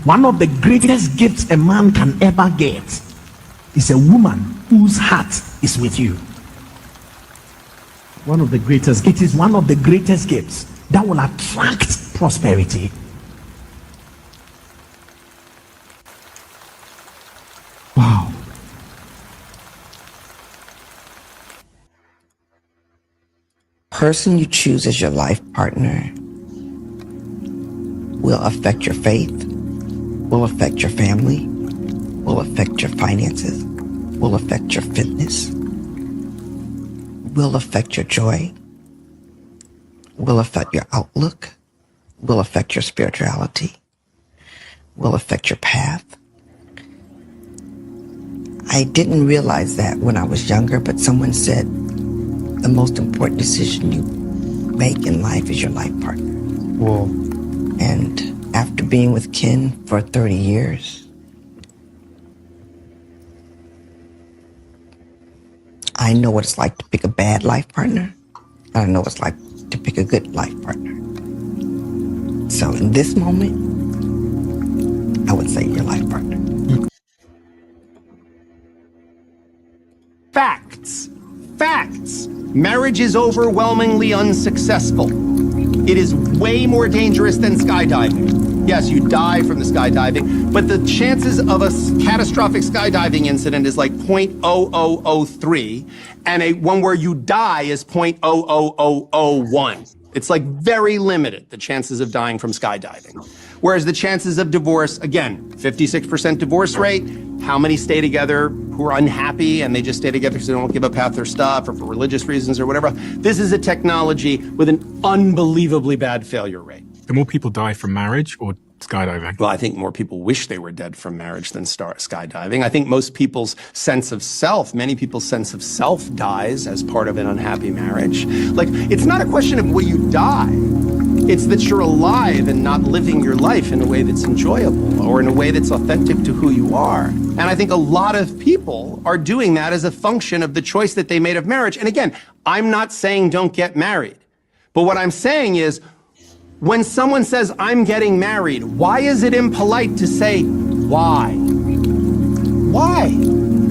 one of the greatest gifts a man can ever get is a woman whose heart is with you. One of the greatest, it is one of the greatest gifts that will attract prosperity. Wow. Person you choose as your life partner will affect your faith, will affect your family, will affect your finances, will affect your fitness, will affect your joy, will affect your outlook, will affect your spirituality, will affect your path. I didn't realize that when I was younger, but someone said the most important decision you make in life is your life partner. Whoa. And after being with Ken for 30 years, I know what it's like to pick a bad life partner, and I know what it's like to pick a good life partner. So in this moment, I would say your life partner. Facts. Facts. Marriage is overwhelmingly unsuccessful. It is way more dangerous than skydiving. Yes, you die from the skydiving, but the chances of a catastrophic skydiving incident is like 0.0003, and one where you die is 0.00001. It's like very limited, the chances of dying from skydiving. Whereas the chances of divorce, again, 56% divorce rate. How many stay together who are unhappy and they just stay together because they don't give up half their stuff or for religious reasons or whatever? This is a technology with an unbelievably bad failure rate. Do more people die from marriage or skydiving? Well, I think more people wish they were dead from marriage than skydiving. I think most people's sense of self, many people's sense of self dies as part of an unhappy marriage. Like, it's not a question of will you die. It's that you're alive and not living your life in a way that's enjoyable or in a way that's authentic to who you are. And I think a lot of people are doing that as a function of the choice that they made of marriage. And again, I'm not saying don't get married. But what I'm saying is, when someone says, I'm getting married, why is it impolite to say, why? Why?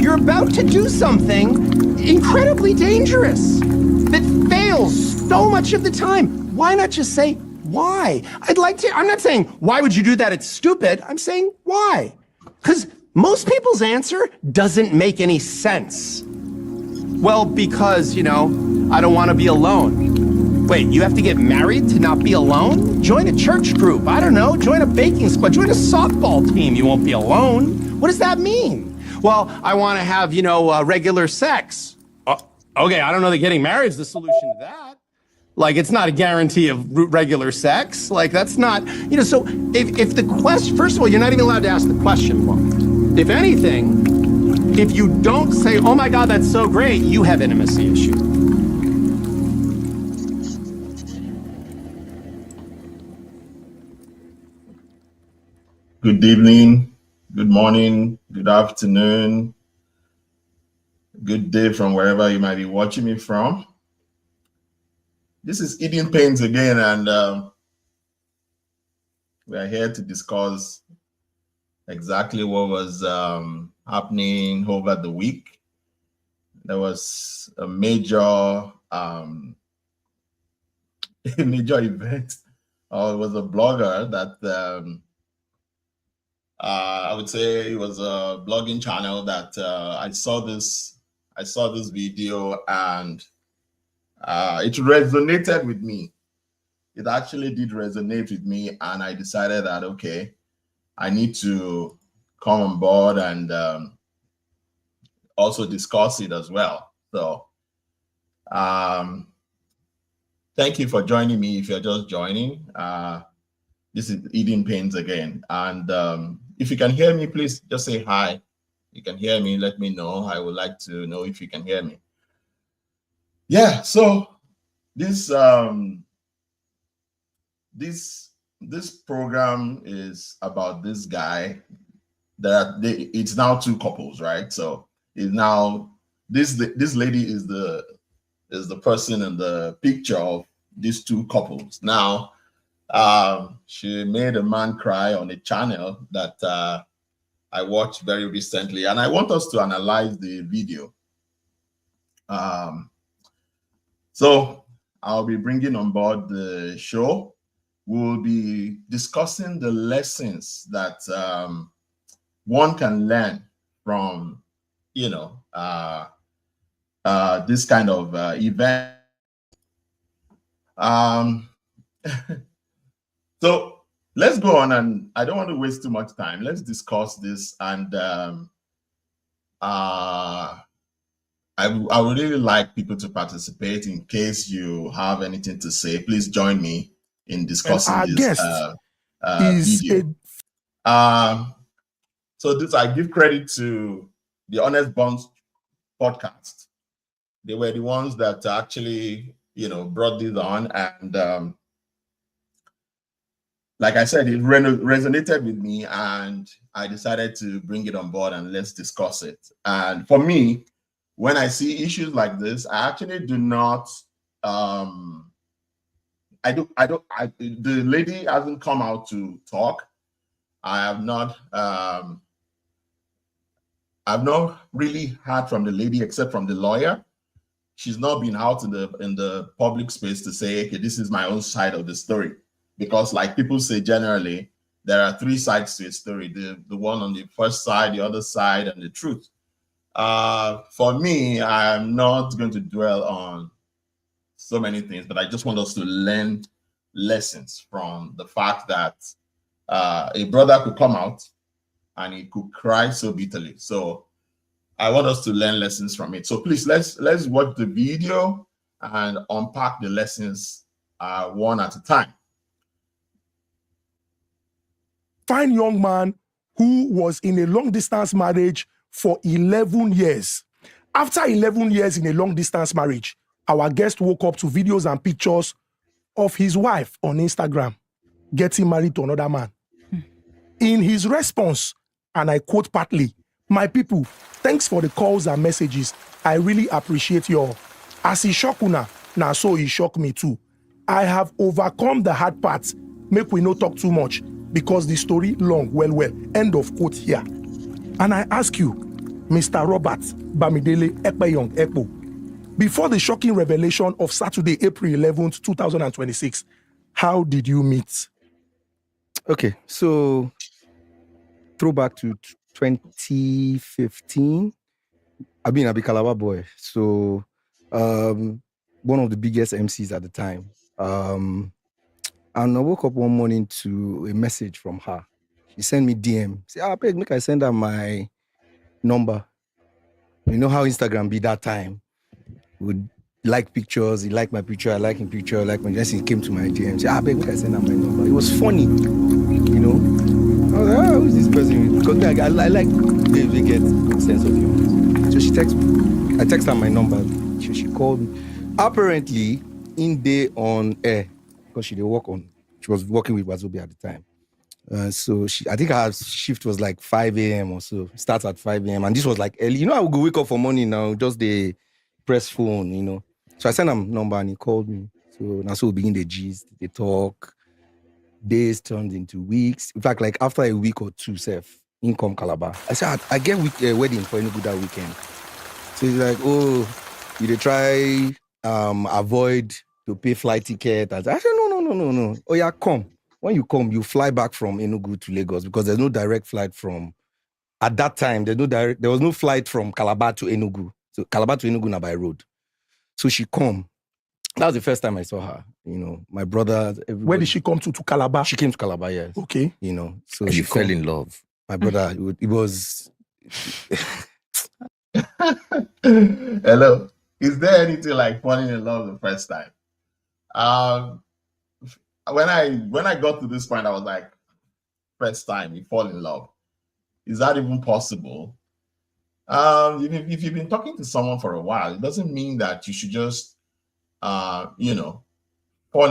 You're about to do something incredibly dangerous that fails so much of the time. Why not just say, why? I'm not saying, why would you do that? It's stupid. I'm saying, why? Because most people's answer doesn't make any sense. Well, because, I don't want to be alone. Wait, you have to get married to not be alone? Join a church group. I don't know. Join a baking squad. Join a softball team. You won't be alone. What does that mean? Well, I want to have, regular sex. Okay, I don't know that getting married is the solution to that. Like, it's not a guarantee of regular sex. Like, that's not, so if the question, first of all, you're not even allowed to ask the question why. If anything, if you don't say, oh my God, that's so great, you have intimacy issues. Good evening, good morning, good afternoon, good day from wherever you might be watching me from. This is Eating Pains again, and we are here to discuss exactly what was happening over the week. There was a major event. It was a blogger that I would say it was a blogging channel that I saw this video, and it resonated with me. It actually did resonate with me, and I decided that, okay, I need to come on board and also discuss it as well. So thank you for joining me. If you're just joining, this is Eating Pains again. And if you can hear me, please just say hi. You can hear me, let me know. I would like to know if you can hear me. Yeah, so this program is about this guy that it's now two couples, right? So it's now this lady is the person in the picture of these two couples. Now She made a man cry on a channel that I watched very recently, and I want us to analyze the video. So I'll be bringing on board the show. We'll be discussing the lessons that one can learn from, this kind of event. So let's go on, and I don't want to waste too much time. Let's discuss this, and I would really like people to participate. In case you have anything to say, please join me in discussing this video. So this, I give credit to the Honest Bonds podcast. They were the ones that actually, brought this on, and like I said, it resonated with me, and I decided to bring it on board and let's discuss it. And for me, when I see issues like this, I actually do not. The lady hasn't come out to talk. I have not. I've not really heard from the lady except from the lawyer. She's not been out in the public space to say, okay, this is my own side of the story. Because like people say generally, there are three sides to a story. The one on the first side, the other side, and the truth. For me, I'm not going to dwell on so many things, but I just want us to learn lessons from the fact that a brother could come out and he could cry so bitterly. So I want us to learn lessons from it. So please, let's watch the video and unpack the lessons one at a time. Fine young man who was in a long-distance marriage for 11 years. After 11 years in a long-distance marriage, our guest woke up to videos and pictures of his wife on Instagram getting married to another man. In his response, and I quote partly, "My people, thanks for the calls and messages. I really appreciate y'all. As he shock una, now so he shock me too. I have overcome the hard parts. Make we no talk too much because the story long, well. End of quote here. And I ask you, Mr. Robert Bamidele Ekpeyong Ekpo, before the shocking revelation of Saturday, April 11th, 2026, how did you meet?" Okay, so throwback to 2015. I've been a big Calabar boy, so one of the biggest MCs at the time. And I woke up one morning to a message from her. She sent me DM. Say, Peg, make I send her my number. You know how Instagram be that time. Would like pictures, he liked my picture, I like his picture, I like my just he came to my DM. Say, Peg, make I send her my number. It was funny, you know. I was like, who's this person? Because I like they get good sense of humor. So she texted me. I texted her my number. She called me. Apparently, in day on air, because she was working with Wazobi at the time. So I think her shift was like 5 a.m. or so. Starts at 5 a.m. And this was like early. You know, I would go wake up for morning now, just the press phone, you know. So I sent him number and he called me. So now we begin the gist, they talk. Days turned into weeks. In fact, like after a week or two, income Calabar. I said, I get wedding for any good that weekend. So he's like, oh, you dey try avoid to pay flight ticket. I said, no. Oh yeah, come. When you come, you fly back from Enugu to Lagos because there's no direct flight from. At that time, there was no flight from Calabar to Enugu. So Calabar to Enugu now by road. So she come. That was the first time I saw her. You know, my brother. Where did she come to Calabar? She came to Calabar, yes. Okay. You know, so and she you fell in love. My brother, it was. Hello. Is there anything like falling in love the first time? When I got to this point, I was like, first time you fall in love. Is that even possible? If you've been talking to someone for a while, it doesn't mean that you should just, fall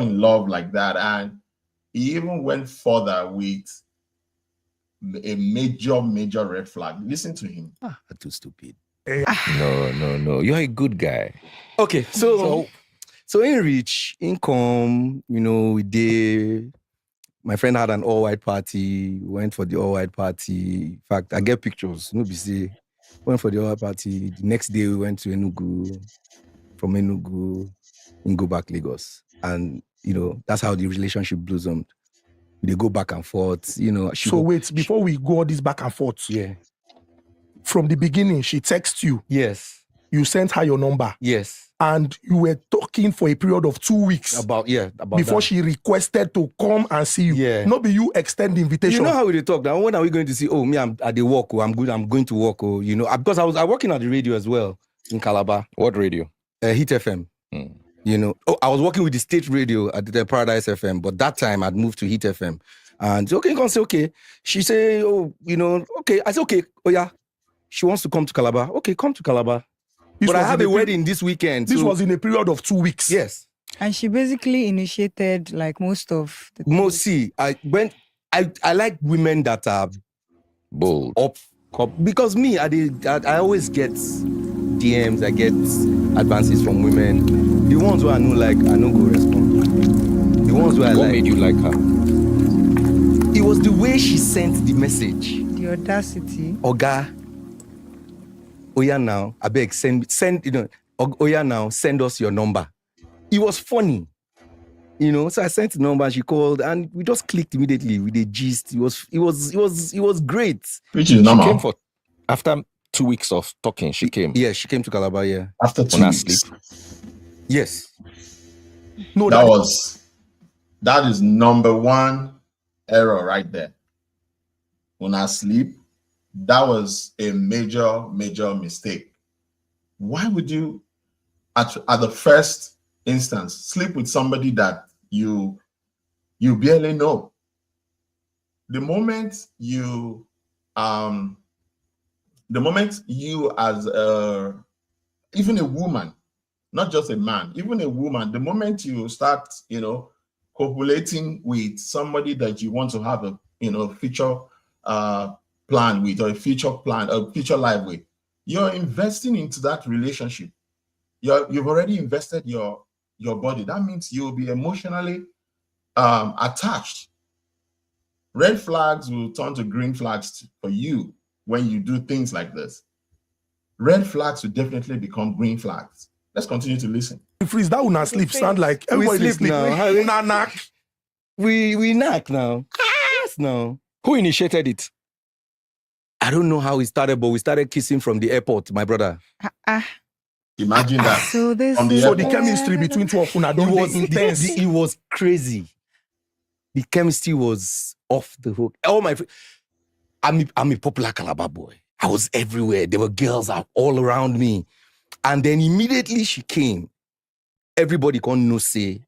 in love like that. And he even went further with a major red flag. Listen to him. Too stupid. No. You're a good guy. Okay, so in reach, income, we did my friend had an all-white party, went for the all-white party. In fact, I get pictures. Nobody say, went for the all-white party. The next day we went to Enugu. From Enugu, and go back Lagos. And, you know, that's how the relationship blossomed. They go back and forth, you know. Wait, before we go all this back and forth. Yeah. From the beginning, she texted you. Yes. You sent her your number. Yes. And you were talking for a period of 2 weeks. About before that. she requested to come and see you. Yeah. Not be you extend the invitation. You know how we talk now? When are we going to see? Oh, me, I'm at the work. Oh, I'm going to work. Oh, you know, because I was working at the radio as well in Calabar. What radio? Hit FM. You know, I was working with the state radio at the Paradise FM, but that time I'd moved to Hit FM. And okay, you can say, okay. She say, oh, you know, okay. I said, okay. Oh, yeah. She wants to come to Calabar. Okay, come to Calabar. But I have a wedding this weekend. This was in a period of 2 weeks. Yes. And she basically initiated like most of the I like women that are bold. Up, because me, I always get DMs, I get advances from women. The ones who I know like, I don't go respond. The ones who I like. What made you like her? It was the way she sent the message. The audacity. Oga, Oya now, I beg, send, you know, Oya now, send us your number. It was funny. You know, so I sent the number and she called and we just clicked immediately with the gist. It was great. Which is normal. She came after 2 weeks of talking, she came. Yeah, she came to Calabar, yeah. After 2 weeks. Sleep. Yes. No, that is number one error right there. When I sleep, that was a major mistake. Why would you, at the first instance, sleep with somebody that you barely know? The moment you as even a woman, not just a man, even a woman, the moment you start, you know, copulating with somebody that you want to have a, you know, future plan with, or a future life with, you're investing into that relationship. You've already invested your body. That means you'll be emotionally attached. Red flags will turn to green flags for you when you do things like this. Red flags will definitely become green flags. Let's continue to listen. Freeze, that will not sleep. Sound like everybody we sleep now. We not knock. We knock now. Yes, now. Who initiated it? I don't know how it started, but we started kissing from the airport, my brother. Imagine that. So the chemistry between two of una don't was intense. It was crazy. The chemistry was off the hook. Oh my! I'm a popular Calabar boy. I was everywhere. There were girls all around me, and then immediately she came. Everybody can't no say,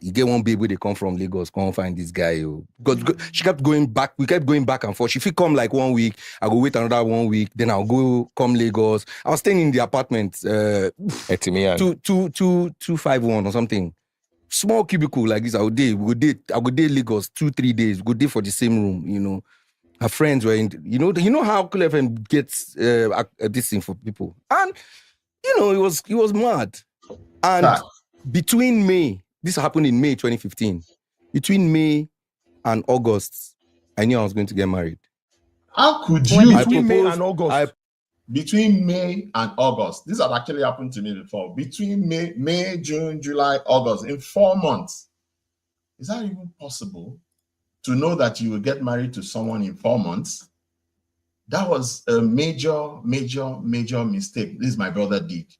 you get one baby, they come from Lagos, can't find this guy. Because she kept going back. We kept going back and forth. If he come like 1 week, I go wait another 1 week. Then I'll go come Lagos. I was staying in the apartment, 251 or something. Small cubicle like this. I go day Lagos 2-3 days. We go day for the same room. You know, her friends were in. You know how Cool FM gets this thing for people, and you know it was mad. And between May, this happened in May 2015. Between May and August, I knew I was going to get married. How could you? Between May and August. Between May and August. This had actually happened to me before. Between May, June, July, August, in 4 months. Is that even possible? To know that you will get married to someone in 4 months? That was a major mistake. This my brother did.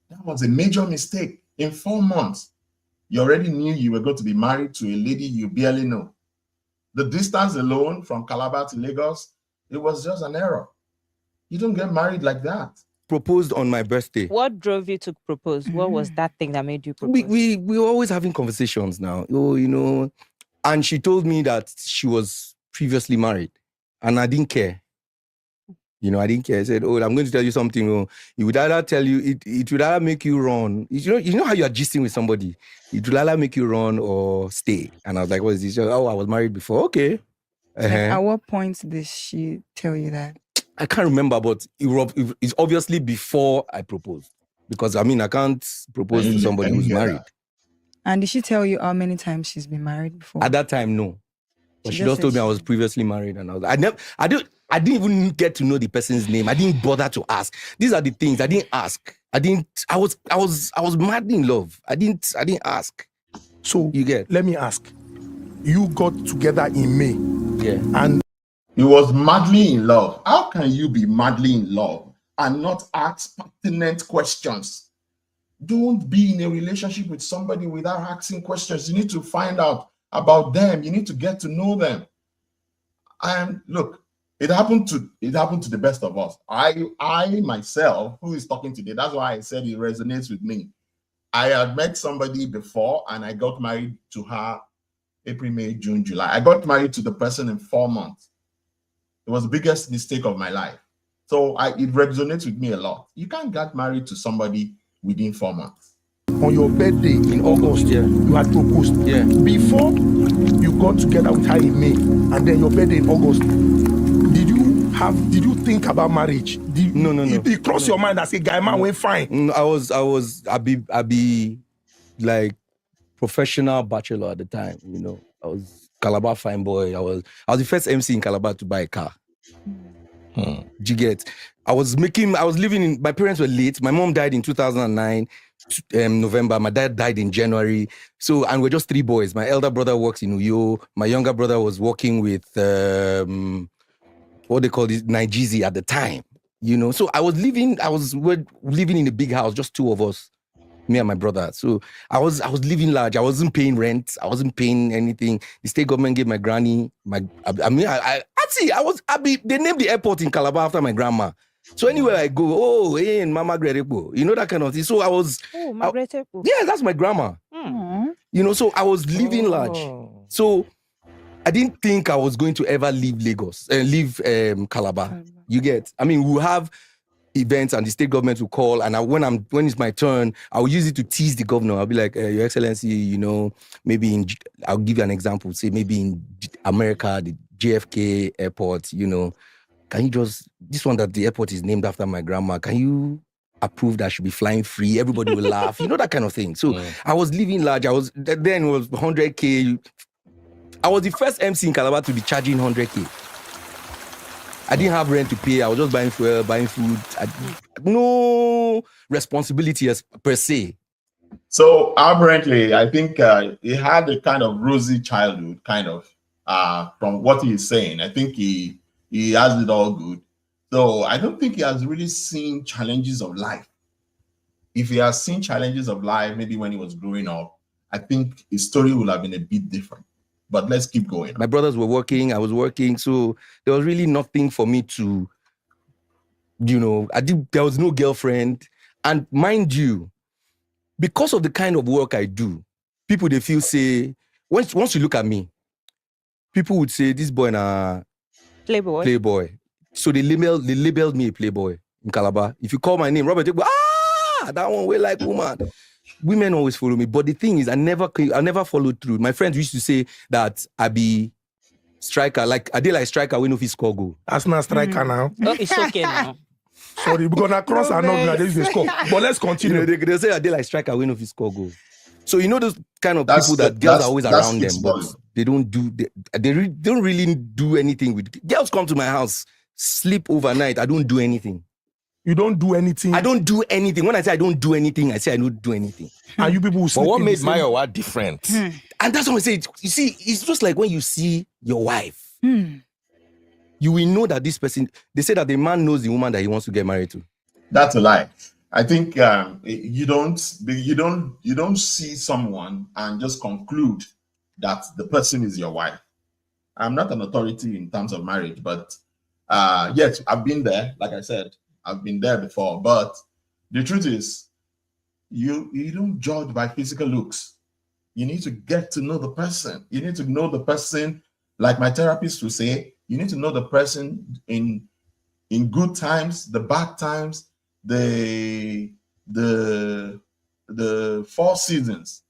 That was a major mistake. In 4 months, you already knew you were going to be married to a lady you barely know. The distance alone from Calabar to Lagos, it was just an error. You don't get married like that. Proposed on my birthday. What drove you to propose? What was that thing that made you propose? We were always having conversations now. Oh, you know, and she told me that she was previously married, and I didn't care. You know, I didn't care. I said, I'm going to tell you something. Oh, it would either tell you, it would either make you run. You know how you are gisting with somebody. It would either make you run or stay. And I was like, what is this? Oh, I was married before. Okay. Like, at what point did she tell you that? I can't remember, but it's obviously before I proposed. Because, I mean, I can't propose to somebody who's married. And did she tell you how many times she's been married before? At that time, no. But she just just told me said I was previously married, and I didn't even get to know the person's name. I didn't bother to ask. These are the things I didn't ask. I was madly in love. I didn't ask. So you get. Let me ask. You got together in May. Yeah. And he was madly in love. How can you be madly in love and not ask pertinent questions? Don't be in a relationship with somebody without asking questions. You need to find out about them. You need to get to know them. And look, it happened to the best of us. I myself, who is talking today, that's why I said it resonates with me. I had met somebody before and I got married to her April, May, June, July. I got married to the person in 4 months. It was the biggest mistake of my life. So it resonates with me a lot. You can't get married to somebody within 4 months. On your birthday in August, you had proposed. Yeah. Before you got together with her in May, and then your birthday in August, did you think about marriage? No. It crossed your mind as a guy man went fine. No, I be like professional bachelor at the time. You know, I was Calabar fine boy. I was the first MC in Calabar to buy a car. Do you get? I was living in, my parents were late. My mom died in 2009, November. My dad died in January. So, and we're just 3 boys. My elder brother works in Uyo. My younger brother was working with, what they call this, Nigerian at the time. You know, so we're living in a big house, just 2 of us, me and my brother. So I was living large. I wasn't paying rent. I wasn't paying anything. The state government gave my granny they named the airport in Calabar after my grandma. So anywhere I go, and Mama Grerepo, you know, that kind of thing. So I was, yeah, that's my grandma. You know, so I was living large. So I didn't think I was going to ever leave Lagos and leave Calabar. You get? I mean, we'll have events and the state government will call, and when it's my turn, I'll use it to tease the governor. I'll be like, Your Excellency, you know, maybe I'll give you an example. Say maybe in America, the JFK airport, you know, can you this one that the airport is named after my grandma, can you approve that I should be flying free? Everybody will laugh, you know, that kind of thing. So I was living large. Then it was 100K. I was the first MC in Calabar to be charging 100K. I didn't have rent to pay. I was just buying fuel, buying food. No responsibility per se. So apparently, I think he had a kind of rosy childhood, kind of, from what he is saying. I think he has it all good. So I don't think he has really seen challenges of life. If he has seen challenges of life, maybe when he was growing up, I think his story would have been a bit different. But let's keep going. My brothers were working, I was working, so there was really nothing for me to, you know, there was no girlfriend. And mind you, because of the kind of work I do, people, they feel, say, once you look at me, people would say, this boy na Playboy. So they labeled me a Playboy in Calabar. If you call my name, Robert, they go, that one way like woman. Women always follow me, but the thing is, I never followed through. My friends used to say that I be striker, like I did like striker when if score goal. That's not striker now. No, it's okay now. Sorry, because I cross and not they score. But let's continue. You know, they say I did like striker when if score goal. So you know those kind of people that girls are always around them, but they don't really do anything with. Girls come to my house, sleep overnight. I don't do anything. You don't do anything. I don't do anything. When I say I don't do anything, I say I don't do anything. And you people will sleep. But what made Mayowa different? And that's what I say. You see, it's just like when you see your wife, you will know that this person. They say that the man knows the woman that he wants to get married to. That's a lie. I think you don't see someone and just conclude that the person is your wife. I'm not an authority in terms of marriage, but yes, I've been there. Like I said, I've been there before. But the truth is, you don't judge by physical looks. You need to get to know the person. You need to know the person, like my therapist will say. You need to know the person in good times, the bad times, the 4 seasons,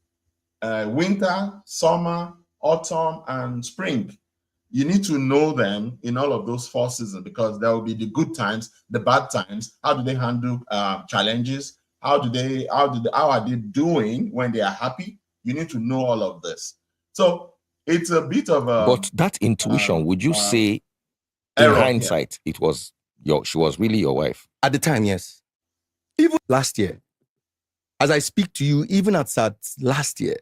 winter, summer, autumn, and spring. You need to know them in all of those 4 seasons, because there will be the good times, the bad times. How do they handle challenges? How are they doing when they are happy? You need to know all of this. So it's a bit of a. But that intuition, would you say, in error, hindsight, she was really your wife? At the time, yes. Even last year, as I speak to you, even at last year,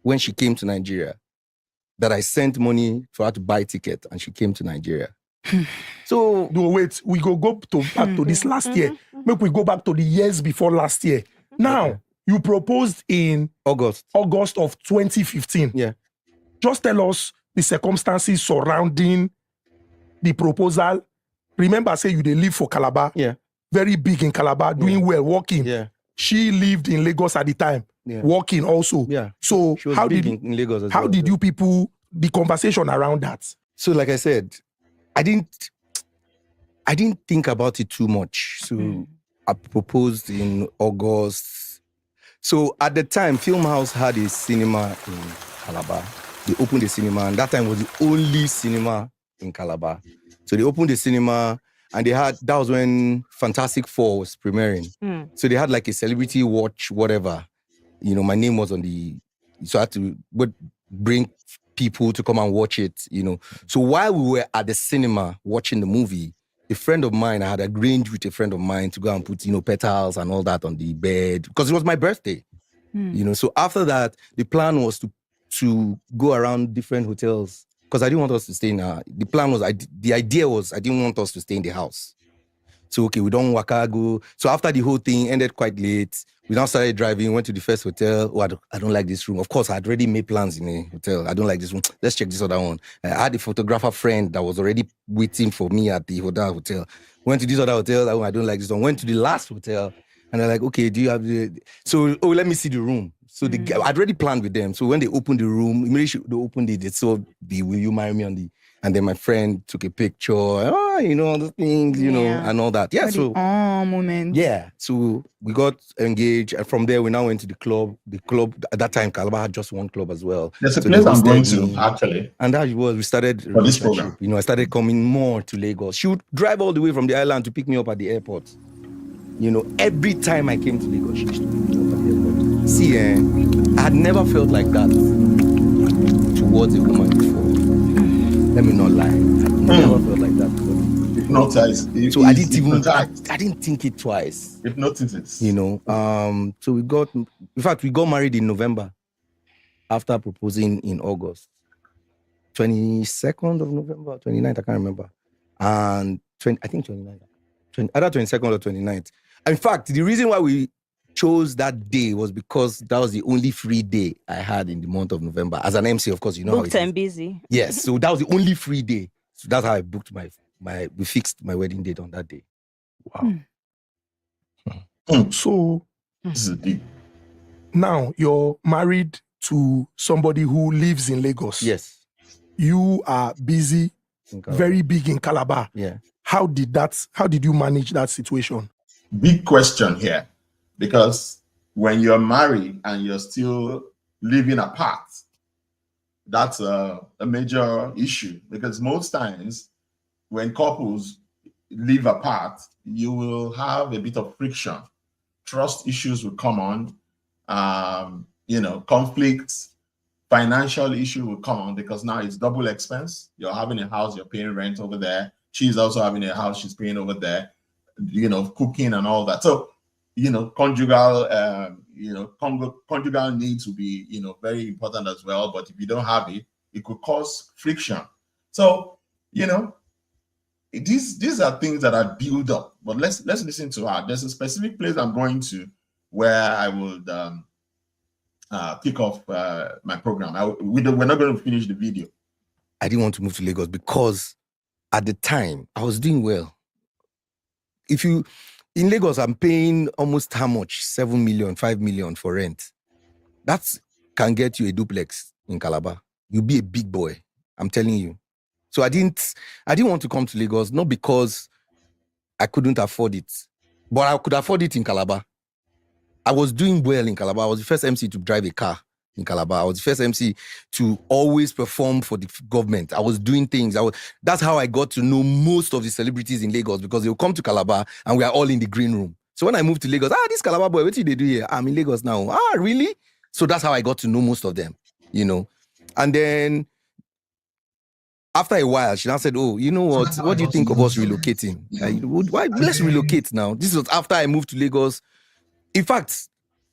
when she came to Nigeria, that I sent money for her to buy a ticket and she came to Nigeria. So No, wait, we go back to this last year. Make we go back to the years before last year. Now, you proposed in August of 2015. Yeah. Just tell us the circumstances surrounding the proposal. Remember, I say you they live for Calabar. Yeah. Very big in Calabar, doing well, working. Yeah. She lived in Lagos at the time, working also. Yeah. So She was how big did in Lagos as how well. did you people the conversation around that? So like I said, I didn't think about it too much. So I proposed in August. So at the time, Film House had a cinema in Calabar. They opened the cinema, and that time was the only cinema in Calabar. So they opened the cinema, and that was when Fantastic Four was premiering. So they had like a celebrity watch, whatever. You know, my name was on so I had to bring people to come and watch it, you know. So while we were at the cinema watching the movie, a friend of mine, I had arranged with a friend of mine to go and put, petals and all that on the bed because it was my birthday, you know. So after that, the plan was to go around different hotels because I didn't want us to stay in the plan was, the idea was I didn't want us to stay in the house. So, okay, we don't waka go. So after the whole thing ended quite late, we now started driving, went to the first hotel. Oh, I don't like this room. Of course, I had already made plans in a hotel. I don't like this room. Let's check this other one. I had a photographer friend that was already waiting for me at the hotel. Went to this other hotel. Oh, I don't like this one. Went to the last hotel. And they're like, okay, do you have let me see the room. So I'd already planned with them. So when they opened the room, immediately they opened it, they saw will you marry me on the... And then my friend took a picture, all the things, and all that. Yeah, so... moment. Yeah, so we got engaged. And from there, we now went to the club. The club, at that time, Calabar had just one club as well. There's a place I'm going to, actually. And that was, we started... For this program. I started coming more to Lagos. She would drive all the way from the island to pick me up at the airport. Every time I came to Lagos, she used to pick me up at the airport. See, I had never felt like that towards a woman before. Let me not lie. I never felt like that before. Hypnotized. So I didn't think it twice. Hypnotized. So we got married in November after proposing in August. 22nd of November, 29th, I can't remember. And I think 29th. Either 22nd or 29th. In fact, the reason why we chose that day was because that was the only free day I had in the month of November. As an MC, of course, booked how it and is. busy. Yes, so that was the only free day. So that's how I booked we fixed my wedding date on that day. Wow. So This is deep. now you're married to somebody who lives in Lagos. Yes. You are busy, very big in Calabar. Yeah. How did you manage that situation? Big question here, because when you're married and you're still living apart, that's a major issue, because most times when couples live apart, you will have a bit of friction. Trust issues will come on, conflicts, financial issue will come on, because now it's double expense. You're having a house, you're paying rent over there. She's also having a house, she's paying over there, cooking and all that. So, conjugal needs will be, very important as well. But if you don't have it, it could cause friction. So, these are things that are built up. But let's listen to her. There's a specific place I'm going to where I would kick off my program. We're not going to finish the video. I didn't want to move to Lagos because at the time I was doing well. In Lagos, I'm paying almost how much? 7 million, 5 million for rent. That can get you a duplex in Calabar. You'll be a big boy. I'm telling you. So I didn't want to come to Lagos, not because I couldn't afford it, but I could afford it in Calabar. I was doing well in Calabar. I was the first MC to drive a car in Calabar. I was the first MC to always perform for the government. I was doing things. That's how I got to know most of the celebrities in Lagos, because they will come to Calabar and we are all in the green room. So when I moved to Lagos, this Calabar boy, what did they do here? I'm in Lagos now. Really? So that's how I got to know most of them, you know. And then after a while, she now said, "Oh, you know what? What do you think of us relocating? Why? Let's relocate now." This was after I moved to Lagos. In fact,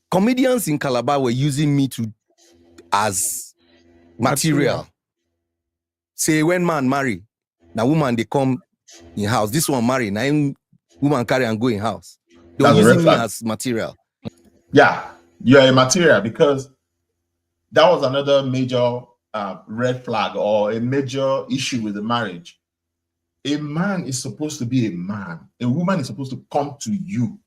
comedians in Calabar were using me as material. Say when man marry, now woman they come in house. This one marry, now woman carry and go in house. They were using me as material. Yeah, you're a material, because that was another major red flag or a major issue with the marriage. A man is supposed to be a man. A woman is supposed to come to you.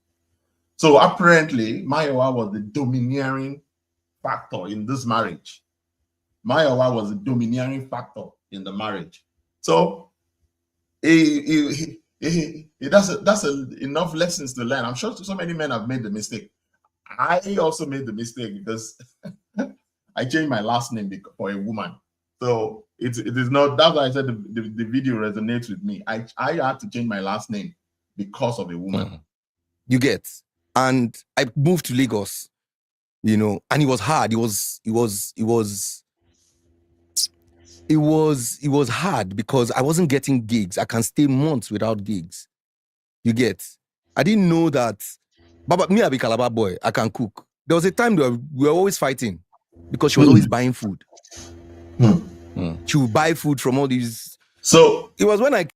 So apparently, Mayowa was the domineering factor in this marriage. Mayowa was the domineering factor in the marriage. So that's enough lessons to learn. I'm sure so many men have made the mistake. I also made the mistake because I changed my last name for a woman. So it is not, that's why I said the video resonates with me. I had to change my last name because of a woman. You get? And I moved to Lagos, you know, and it was hard. It was hard because I wasn't getting gigs. I can stay months without gigs. You get? I didn't know that. But me, I be Calabar boy. I can cook. There was a time we were always fighting because she was always buying food. She would buy food from all these. So it was when I.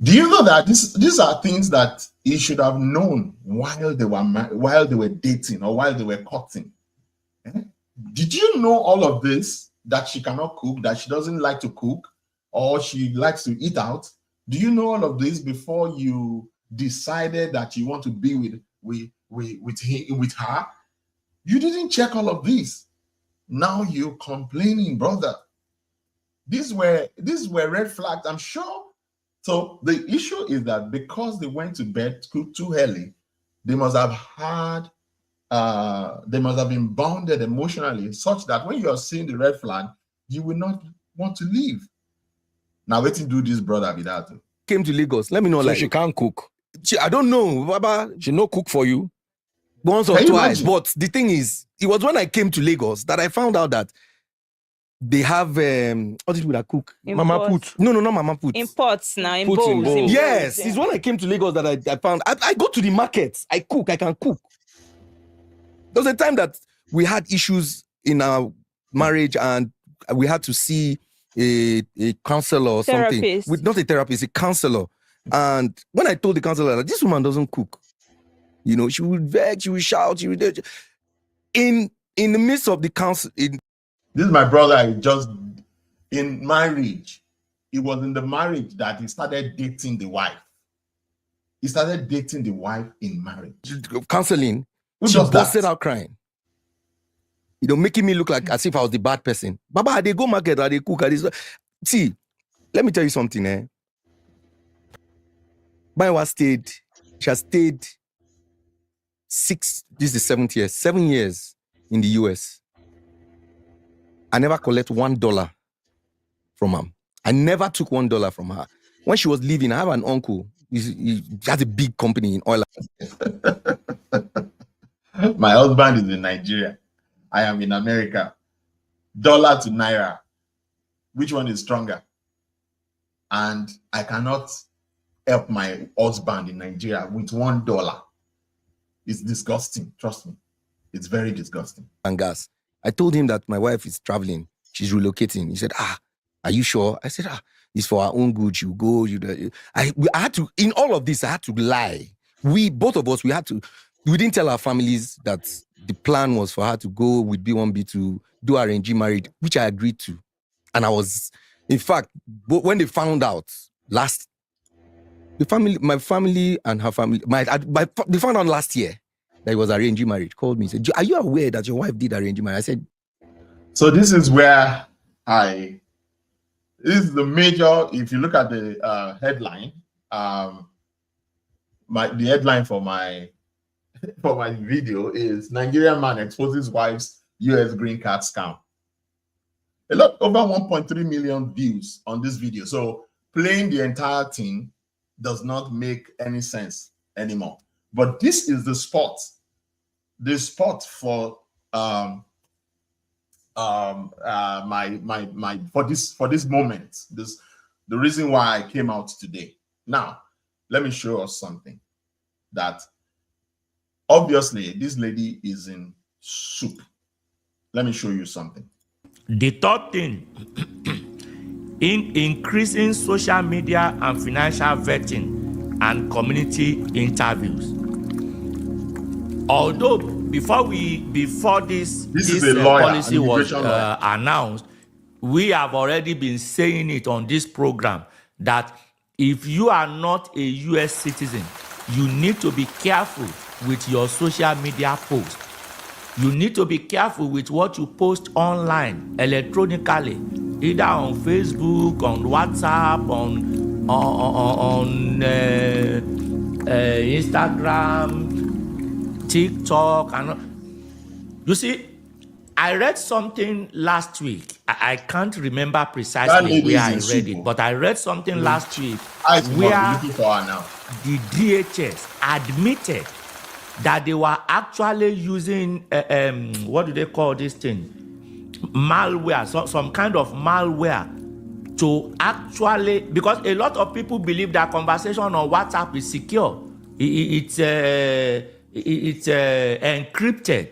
Do you know that these are things that he should have known while they were dating or while they were courting? Did you know all of this? That she cannot cook, that she doesn't like to cook, or she likes to eat out? Do you know all of this before you decided that you want to be with her? You didn't check all of this. Now you're complaining, brother. These were red flags, I'm sure. So the issue is that because they went to bed too early, they must have been bounded emotionally such that when you are seeing the red flag, you will not want to leave. Now, waiting do this, brother, be that. Came to Lagos. Let me know, So like she can't cook. I don't know, Baba. She no cook for you once or twice. But the thing is, it was when I came to Lagos that I found out that they have what did we cook? Mama put. No, not Mama put. In pots now, in bowls. Yes, it's when I came to Lagos that I found. I go to the market. I cook. I can cook. There was a time that we had issues in our marriage and we had to see a counselor or something. Not a therapist, a counselor. And when I told the counselor that this woman doesn't cook, you know, she would beg, she would shout, she would. In the midst of the counsel. This is my brother. Just in marriage, it was in the marriage that he started dating the wife. He started dating the wife in marriage. Counseling. She busted out crying. You know, making me look like as if I was the bad person. Baba, they go market, they cook. See, let me tell you something. My wife she has stayed 7 years in the US. I never collect $1 from her. I never took $1 from her. When she was leaving, I have an uncle. He has a big company in oil. My husband is in Nigeria. I am in America. Dollar to naira. Which one is stronger? And I cannot help my husband in Nigeria with $1. It's disgusting. Trust me. It's very disgusting. And gas. I told him that my wife is traveling. She's relocating. He said, are you sure? I said, it's for our own good. You go. I had to, in all of this, I had to lie. Both of us, we didn't tell our families that the plan was for her to go with B1B to do arranged marriage, which I agreed to. And I was, in fact, when they found out my family and her family, they found out last year that it was arranged marriage, called me, said, are you aware that your wife did arranged marriage? I said, so this is where this is the major, if you look at the headline, the headline for my video is Nigerian man exposes wife's US green card scam. Over 1.3 million views on this video. So playing the entire thing does not make any sense anymore. But this is the spot for my for this moment, the reason why I came out today. Now, let me show us something that obviously this lady is in soup. Let me show you something. The third thing, in increasing social media and financial vetting and community interviews. Although before this is a lawyer, policy was lawyer. announced, we have already been saying it on this program that if you are not a US citizen, you need to be careful with your social media posts. You need to be careful with what you post online, electronically, either on Facebook, on WhatsApp, on Instagram, TikTok, and you see, I read something last week. I can't remember precisely where I read it, but I read something last week where the DHS admitted that they were actually using what do they call this thing? Malware, some kind of malware to actually, because a lot of people believe that conversation on WhatsApp is secure. It's encrypted.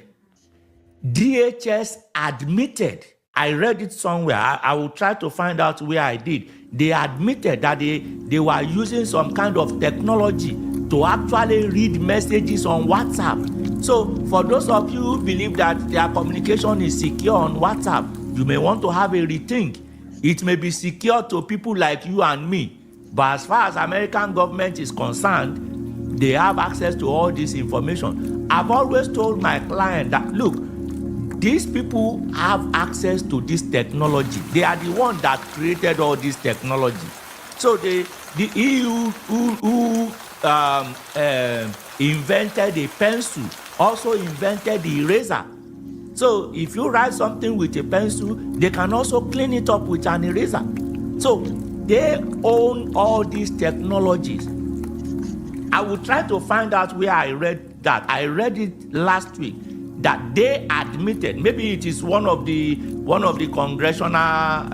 DHS admitted, I read it somewhere, I will try to find out where I did. They admitted that they were using some kind of technology to actually read messages on WhatsApp. So for those of you who believe that their communication is secure on WhatsApp, you may want to have a rethink. It may be secure to people like you and me, but as far as American government is concerned, they have access to all this information. I've always told my client that, look, these people have access to this technology. They are the ones that created all this technology. So the EU who invented a pencil also invented the eraser. So if you write something with a pencil, they can also clean it up with an eraser. So they own all these technologies. I will try to find out where I read that. I read it last week that they admitted, maybe it is one of the congressional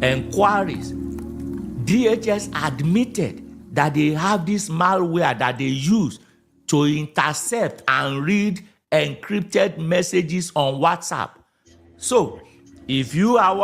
inquiries. DHS admitted that they have this malware that they use to intercept and read encrypted messages on WhatsApp. So if you are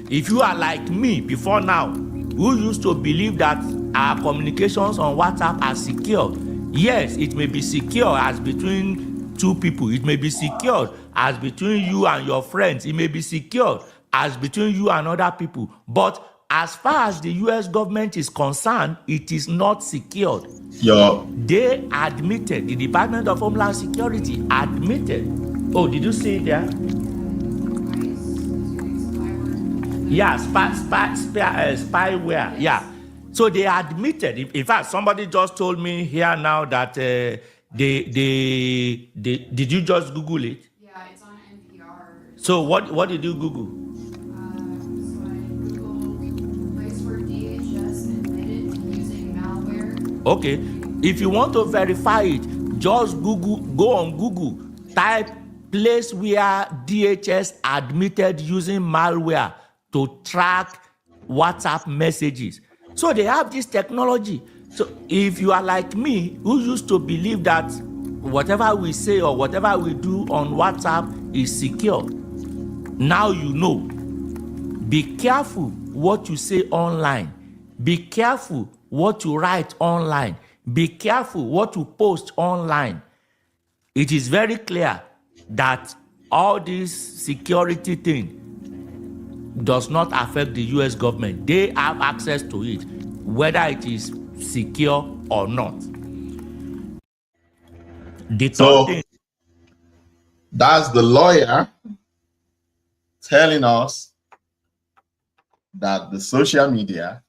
if you are like me before now, who used to believe that our communications on WhatsApp are secure, yes, it may be secure as between two people. It may be secured as between you and your friends. It may be secured as between you and other people. But as far as the US government is concerned, it is not secured. Yeah. They admitted, the Department of Homeland Security admitted. Oh, did you see it there? Yeah, spyware. Yeah. So they admitted. In fact, somebody just told me here now that did you just Google it? Yeah, it's on NPR. So what did you Google? So I Googled place where DHS admitted to using malware. Okay. If you want to verify it, just go on Google, type place where DHS admitted using malware to track WhatsApp messages. So they have this technology. So if you are like me, who used to believe that whatever we say or whatever we do on WhatsApp is secure, now you know. Be careful what you say online. Be careful what you write online. Be careful what you post online. It is very clear that all this security thing does not affect the US government. They have access to it, whether it is secure or not. That's the lawyer telling us that the social media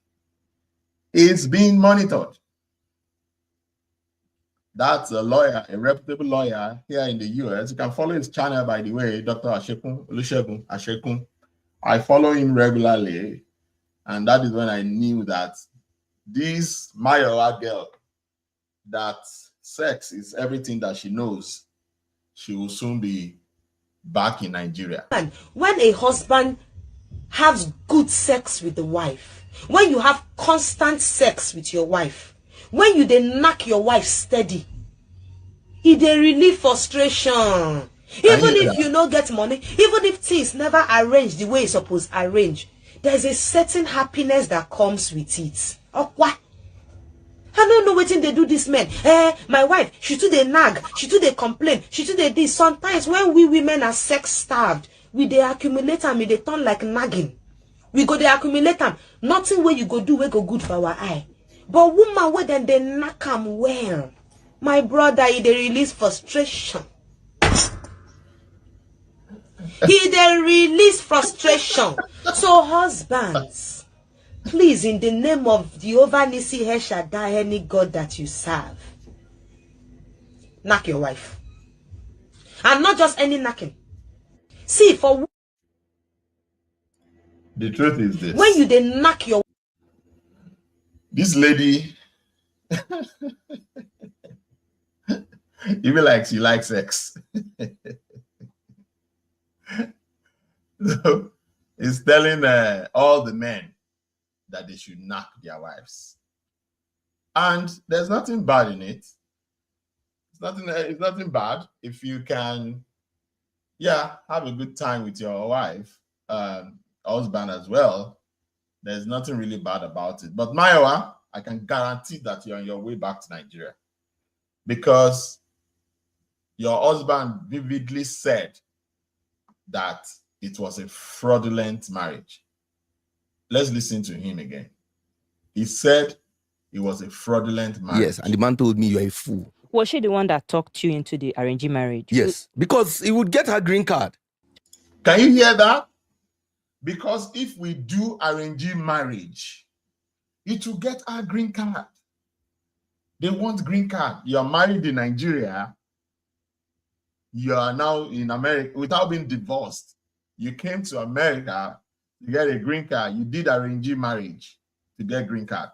is being monitored. That's a lawyer, a reputable lawyer here in the US. You can follow his channel, by the way, Dr. Olusegun Ashekun. I follow him regularly, and that is when I knew that this Mayowa girl, that sex is everything that she knows, she will soon be back in Nigeria. When a husband has good sex with the wife, when you have constant sex with your wife, when you dey knock your wife steady, e dey relieve frustration. Even if you no get money, even if things never arrange the way it's supposed arrange, there's a certain happiness that comes with it. Okwa. I don't know wetin they do this men. My wife, she too dey nag, she too dey complain, she too dey this. Sometimes when we women are sex starved, we dey accumulate am, e dey turn like nagging. We go dey accumulate am. Nothing wey you go do wey go good for our eye. But woman wey dem dey knack am well, my brother, e dey release frustration. He dey release frustration. So husbands, please, in the name of Jehovah Nisi El Shaddai, any God that you serve, knock your wife. And not just any knocking. See, for The truth is this. when you dey knock your This lady, even like she likes sex. So it's telling all the men that they should knock their wives. And there's nothing bad in it. It's nothing bad if you can, have a good time with your wife, husband as well. There's nothing really bad about it. But Maiwa, I can guarantee that you're on your way back to Nigeria because your husband vividly said that it was a fraudulent marriage. Let's listen to him again. He said it was a fraudulent marriage. Yes, and the man told me you're a fool. Was she the one that talked you into the arranged marriage? Yes, because he would get her green card. Can you hear that? Because if we do arranged marriage, it will get our green card. They want green card. You are married in Nigeria. You are now in America without being divorced. You came to America to get a green card. You did arranged marriage to get green card.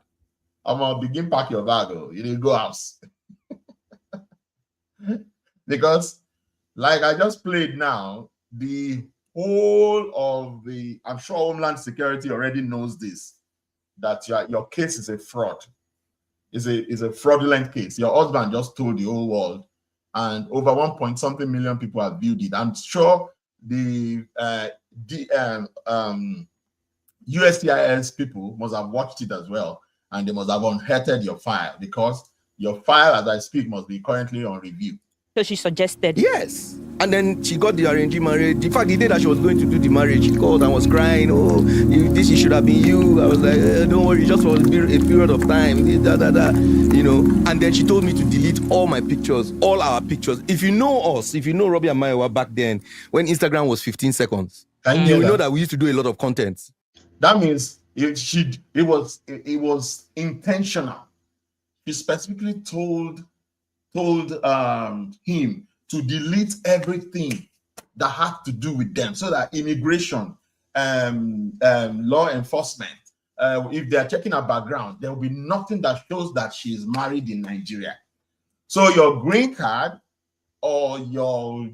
I'm gonna begin pack your bag. You didn't go house. Because, like I just played now, the whole of the, I'm sure Homeland Security already knows this, that your case is a fraud. Is a fraudulent case. Your husband just told the whole world, and over 1 million people have viewed it. I'm sure the USCIS people must have watched it as well, and they must have unearthed your file because your file, as I speak, must be currently on review. So she suggested. Yes. And then she got the arranged marriage. In fact, the day that she was going to do the marriage, she called and was crying, oh, this should have been you. I was like, don't worry, just for a period of time, you know. And then she told me to delete all my pictures, all our pictures. If you know us, if you know Robbie and Maiwa back then, when Instagram was 15 seconds, you know that we used to do a lot of content. That means it was intentional. She specifically told him to delete everything that had to do with them, so that immigration, law enforcement, if they are checking her background, there will be nothing that shows that she is married in Nigeria. So your green card or your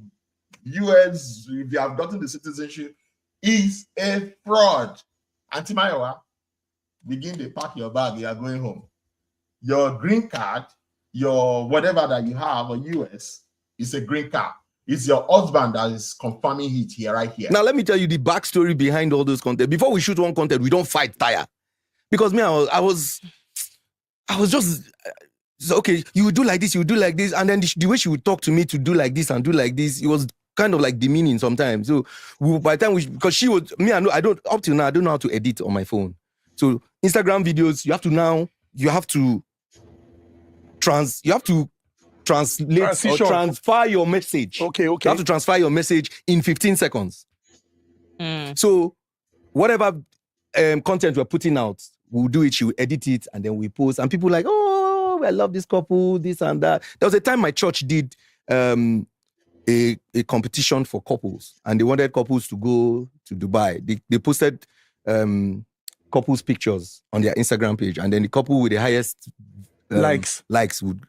US, if you have gotten the citizenship, is a fraud. Auntie Maiwa, begin to pack your bag, you are going home. Your green card, your whatever that you have, or US, is a green card. It's your husband that is confirming it here, right here. Now, let me tell you the backstory behind all those content. Before we shoot one content, we don't fight tire. Because me, I was just, okay, you would do like this, you would do like this. And then the way she would talk to me to do like this and do like this, it was kind of like demeaning sometimes. So by the time because she was, me, I don't, up till now, I don't know how to edit on my phone. So Instagram videos, you have to translate or transfer your message. Okay. You have to transfer your message in 15 seconds. So whatever content we're putting out, we'll do it, she will edit it, and then we post. And people like, oh, I love this couple, this and that. There was a time my church did a competition for couples, and they wanted couples to go to Dubai. They posted couples pictures on their Instagram page, and then the couple with the highest likes would,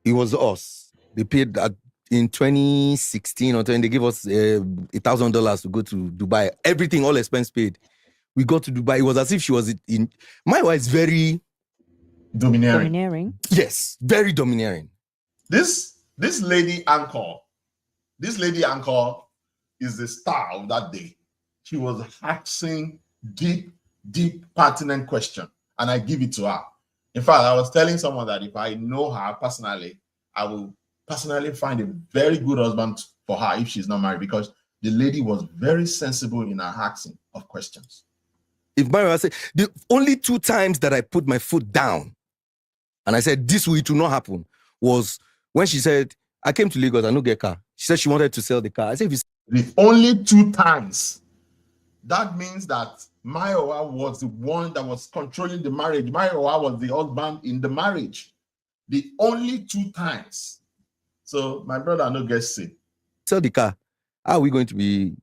it was us. They paid that in 2016 or 20, they gave us $1,000 to go to Dubai. Everything, all expense paid. We got to Dubai. It was as if she was in. My wife is very Domineering. Yes, very domineering. This lady anchor is the star of that day. She was asking deep, pertinent question, and I give it to her. In fact, I was telling someone that if I know her personally, I will personally find a very good husband for her if she's not married, because the lady was very sensible in her asking of questions. If Mario said, the only 2 times that I put my foot down and I said, this will not happen, was when she said, I came to Lagos, I no get car. She said she wanted to sell the car. I said, the only 2 times. That means that Mayowa was the one that was controlling the marriage. Mayowa was the husband in the marriage. The only 2 times. So my brother no gets sick. Sell the car. How are we going to be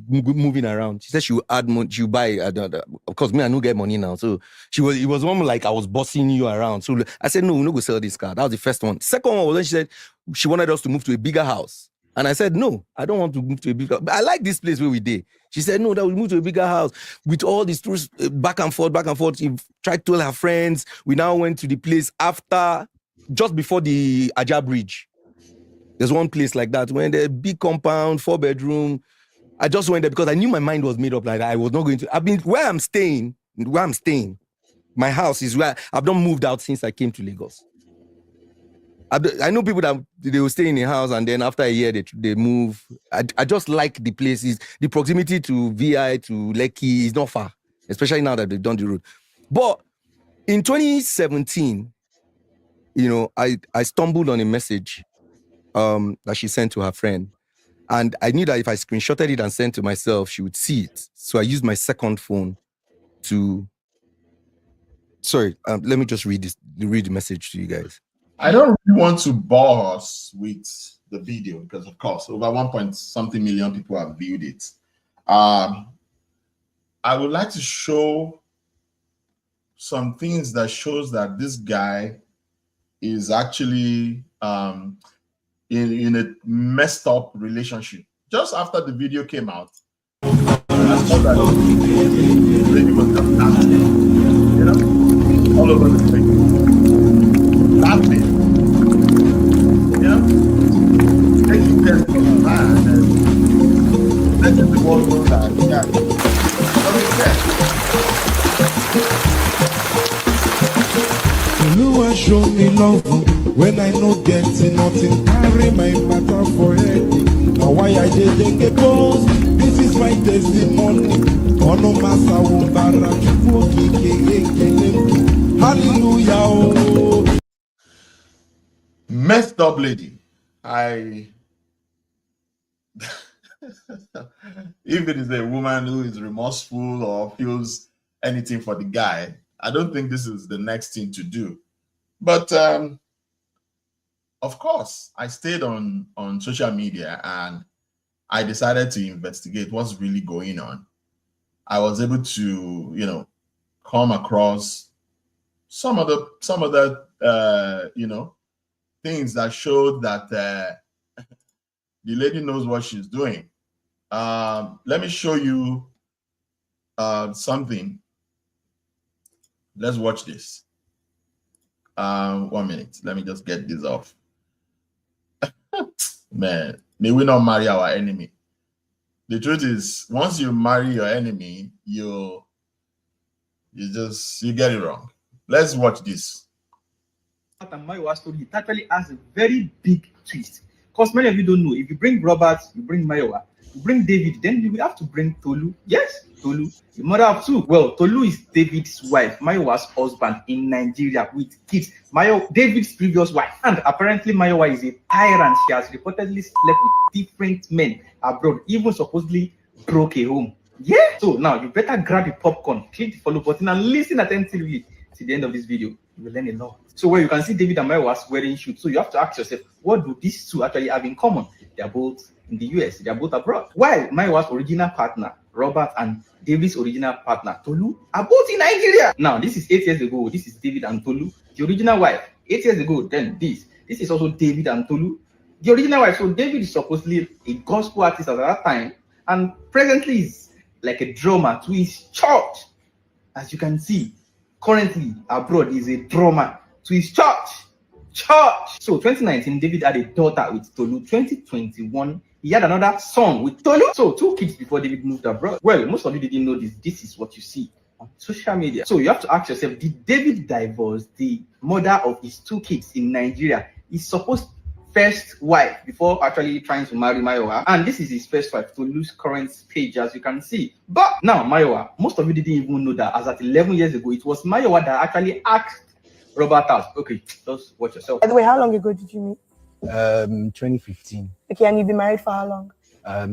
moving around? She said she will add money. She will buy. Of course, me, I no get money now. So it was one like I was bossing you around. So I said, no, we're not going to sell this car. That was the first one. Second one was when she said she wanted us to move to a bigger house. And I said, no, I don't want to move to a bigger house. But I like this place where we did. She said, no, that we move to a bigger house with all these tours back and forth. She tried to tell her friends. We now went to the place just before the Aja Bridge. There's one place like that when the big compound, 4-bedroom. I just went there because I knew my mind was made up like that. I was not going to. I mean, where I'm staying, my house is where I've not moved out since I came to Lagos. I know people that they will stay in a house and then after a year they move. I just like the places. The proximity to VI, to Lekki is not far, especially now that they've done the road. But in 2017, I stumbled on a message that she sent to her friend. And I knew that if I screenshotted it and sent to myself, she would see it. So I used my second phone to... Sorry, let me just read the message to you guys. I don't really want to bore us with the video because, of course, over 1.something million people have viewed it. I would like to show some things that shows that this guy is actually in a messed up relationship. Just after the video came out, I saw that the lady was just dancing, all over the place. Laughing. Taking care of the man and letting the world know that, yeah, Lua show me love when I no get nothing. Carry my matter for head. Now why I didn't get boss? This is my testimony. Ono masa wumbara hallelujah. Messed up lady. If it is a woman who is remorseful or feels anything for the guy, I don't think this is the next thing to do. But of course, I stayed on social media and I decided to investigate what's really going on. I was able to, come across some of the things that showed that the lady knows what she's doing. Let me show you something. Let's watch this. 1 minute. Let me just get this off. Man, may we not marry our enemy. The truth is, once you marry your enemy, you get it wrong. Let's watch this. Mayowa story, it actually has a very big twist. Because many of you don't know, if you bring Robert, you bring Mayowa, you bring David, then you will have to bring Tolu. Yes, Tolu, the mother of 2. Well, Tolu is David's wife, Mayowa's husband in Nigeria with kids. David's previous wife. And apparently Mayowa is a tyrant. She has reportedly slept with different men abroad, even supposedly broke a home. Yeah. So now you better grab your popcorn, click the follow button, and listen attentively to the end of this video. You will learn a lot. So where you can see David and Mayowa's wedding shoot. So you have to ask yourself, what do these two actually have in common? They are both in the US. They are both abroad. While Mayowa's original partner, Robert, and David's original partner, Tolu, are both in Nigeria. Now, this is 8 years ago. This is David and Tolu, the original wife. 8 years ago, then this is also David and Tolu, The original wife. So David is supposedly a gospel artist at that time, and presently is like a drummer to his church. As you can see, currently abroad is a drummer to his church. So 2019, David had a daughter with Tolu. 2021, he had another son with Tolu. So 2 kids before David moved abroad. Well, most of you didn't know this. This is what you see on social media. So you have to ask yourself, did David divorce the mother of his 2 kids in Nigeria? His supposed first wife before actually trying to marry Mayowa. And this is his first wife, Tolu's current page, as you can see. But now, Mayowa, most of you didn't even know that as at 11 years ago, it was Mayowa that actually asked Robert out. Okay, just watch yourself. By the way, how long ago did you meet? 2015. Okay, and you've been married for how long?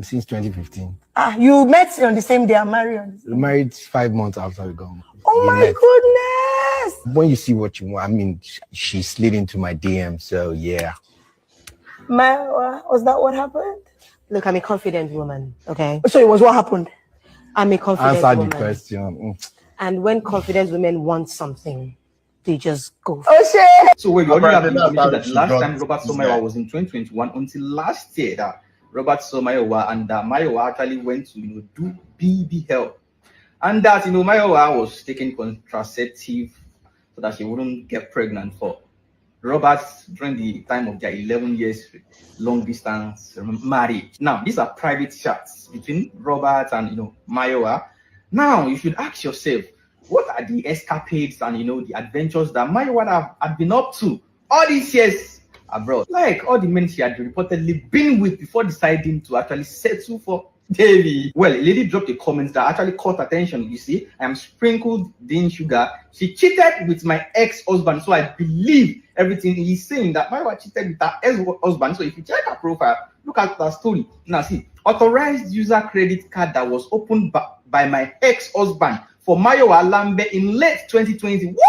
Since 2015. Ah, you met on the same day and married on the same day. Married 5 months after we got. Oh my goodness! When you see what you want, I mean, she slid into my DM, so yeah. Was that what happened? Look, I'm a confident woman, okay? So it was what happened? I'm a confident Answer woman. the question. And when confident women want something, they just go. Oh shit! So we already have information that last time Robert Somayowa was in 2021 until last year that Robert Somayowa and Mayowa actually went to do BB health, and that Mayowa was taking contraceptive so that she wouldn't get pregnant for Robert during the time of their 11 years long distance marriage. Now these are private chats between Robert and Mayowa. Now you should ask yourself, what are the escapades and the adventures that Mayowa had been up to all these years abroad? Like all the men she had reportedly been with before deciding to actually settle for Davy. Well, a lady dropped a comment that actually caught attention. You see, I am sprinkled in sugar. She cheated with my ex-husband, so I believe everything he's saying, that Mayowa cheated with her ex-husband. So if you check her profile, look at that story. Now see, authorized user credit card that was opened by my ex-husband for Mayowa Lambe in late 2020. What?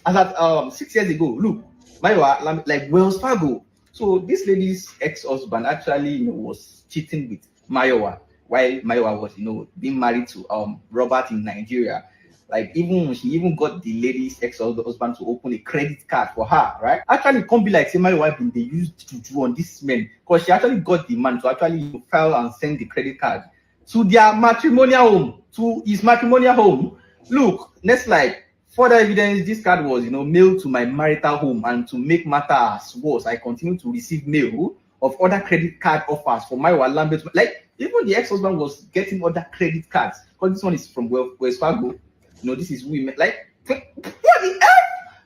As at 6 years ago. Look, Mayowa Lambe, like Wells Fargo. So this lady's ex-husband actually was cheating with Mayowa while Mayowa was being married to Robert in Nigeria. Like she even got the lady's ex-husband to open a credit card for her, right? Actually, it can't be like say Mayowa been they used to do on this man, because she actually got the man to actually file and send the credit card to their matrimonial home, to his matrimonial home. Look, next slide. Further evidence, this card was, mailed to my marital home, and to make matters worse, I continue to receive mail of other credit card offers for Mayowa Lambe. Like, even the ex-husband was getting other credit cards, because this one is from Wells Fargo. This is women. Like, what the hell?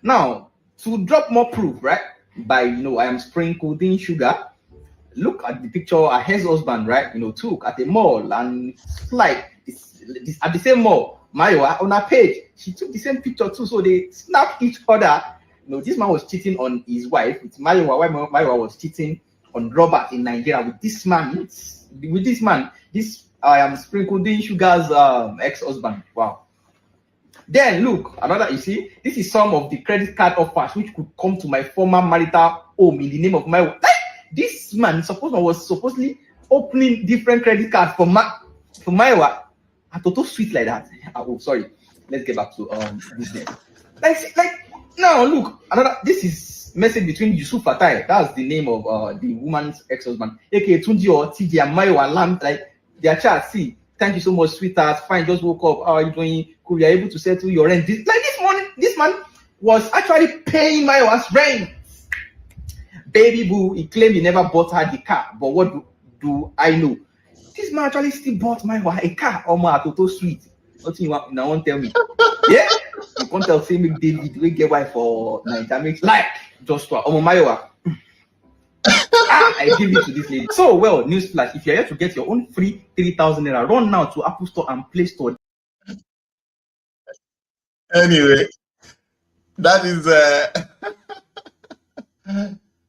Now, to drop more proof, right? By, I am sprinkled in sugar. Look at the picture her ex-husband, right? Took at a mall, and like this at the same mall. Mayowa on her page, she took the same picture too, so they snapped each other. This man was cheating on his wife with Mayowa, while Mayowa was cheating on Robert in Nigeria with this man. This I am sprinkled in sugar's ex-husband. Wow. Then look, another, you see, this is some of the credit card offers which could come to my former marital home in the name of Mayowa. This man was supposedly opening different credit cards for Mayowa. A total sweet like that. Oh, sorry. Let's get back to business. Like now, look, another. This is message between Yusuf Fatai. That's the name of the woman's ex-husband, aka Tunji or TJ and Mayowa Lam. Like their chat. See, thank you so much, sweetheart. Fine, just woke up. How are you doing? Cool. You're able to settle your rent. This morning, this man was actually paying Mayowa's rent. Baby boo, he claimed he never bought her the car, but what do I know? This man actually still bought Mayowa a car. Oh my, total sweet. Nothing you want tell me. Yeah, you can't tell say make David we get wife for Nigeria. Like Joshua, Mayowa. I give it to this lady. So well, newsflash: if you're here to get your own free 3,000 naira, run now to Apple Store and Play Store. Anyway, that is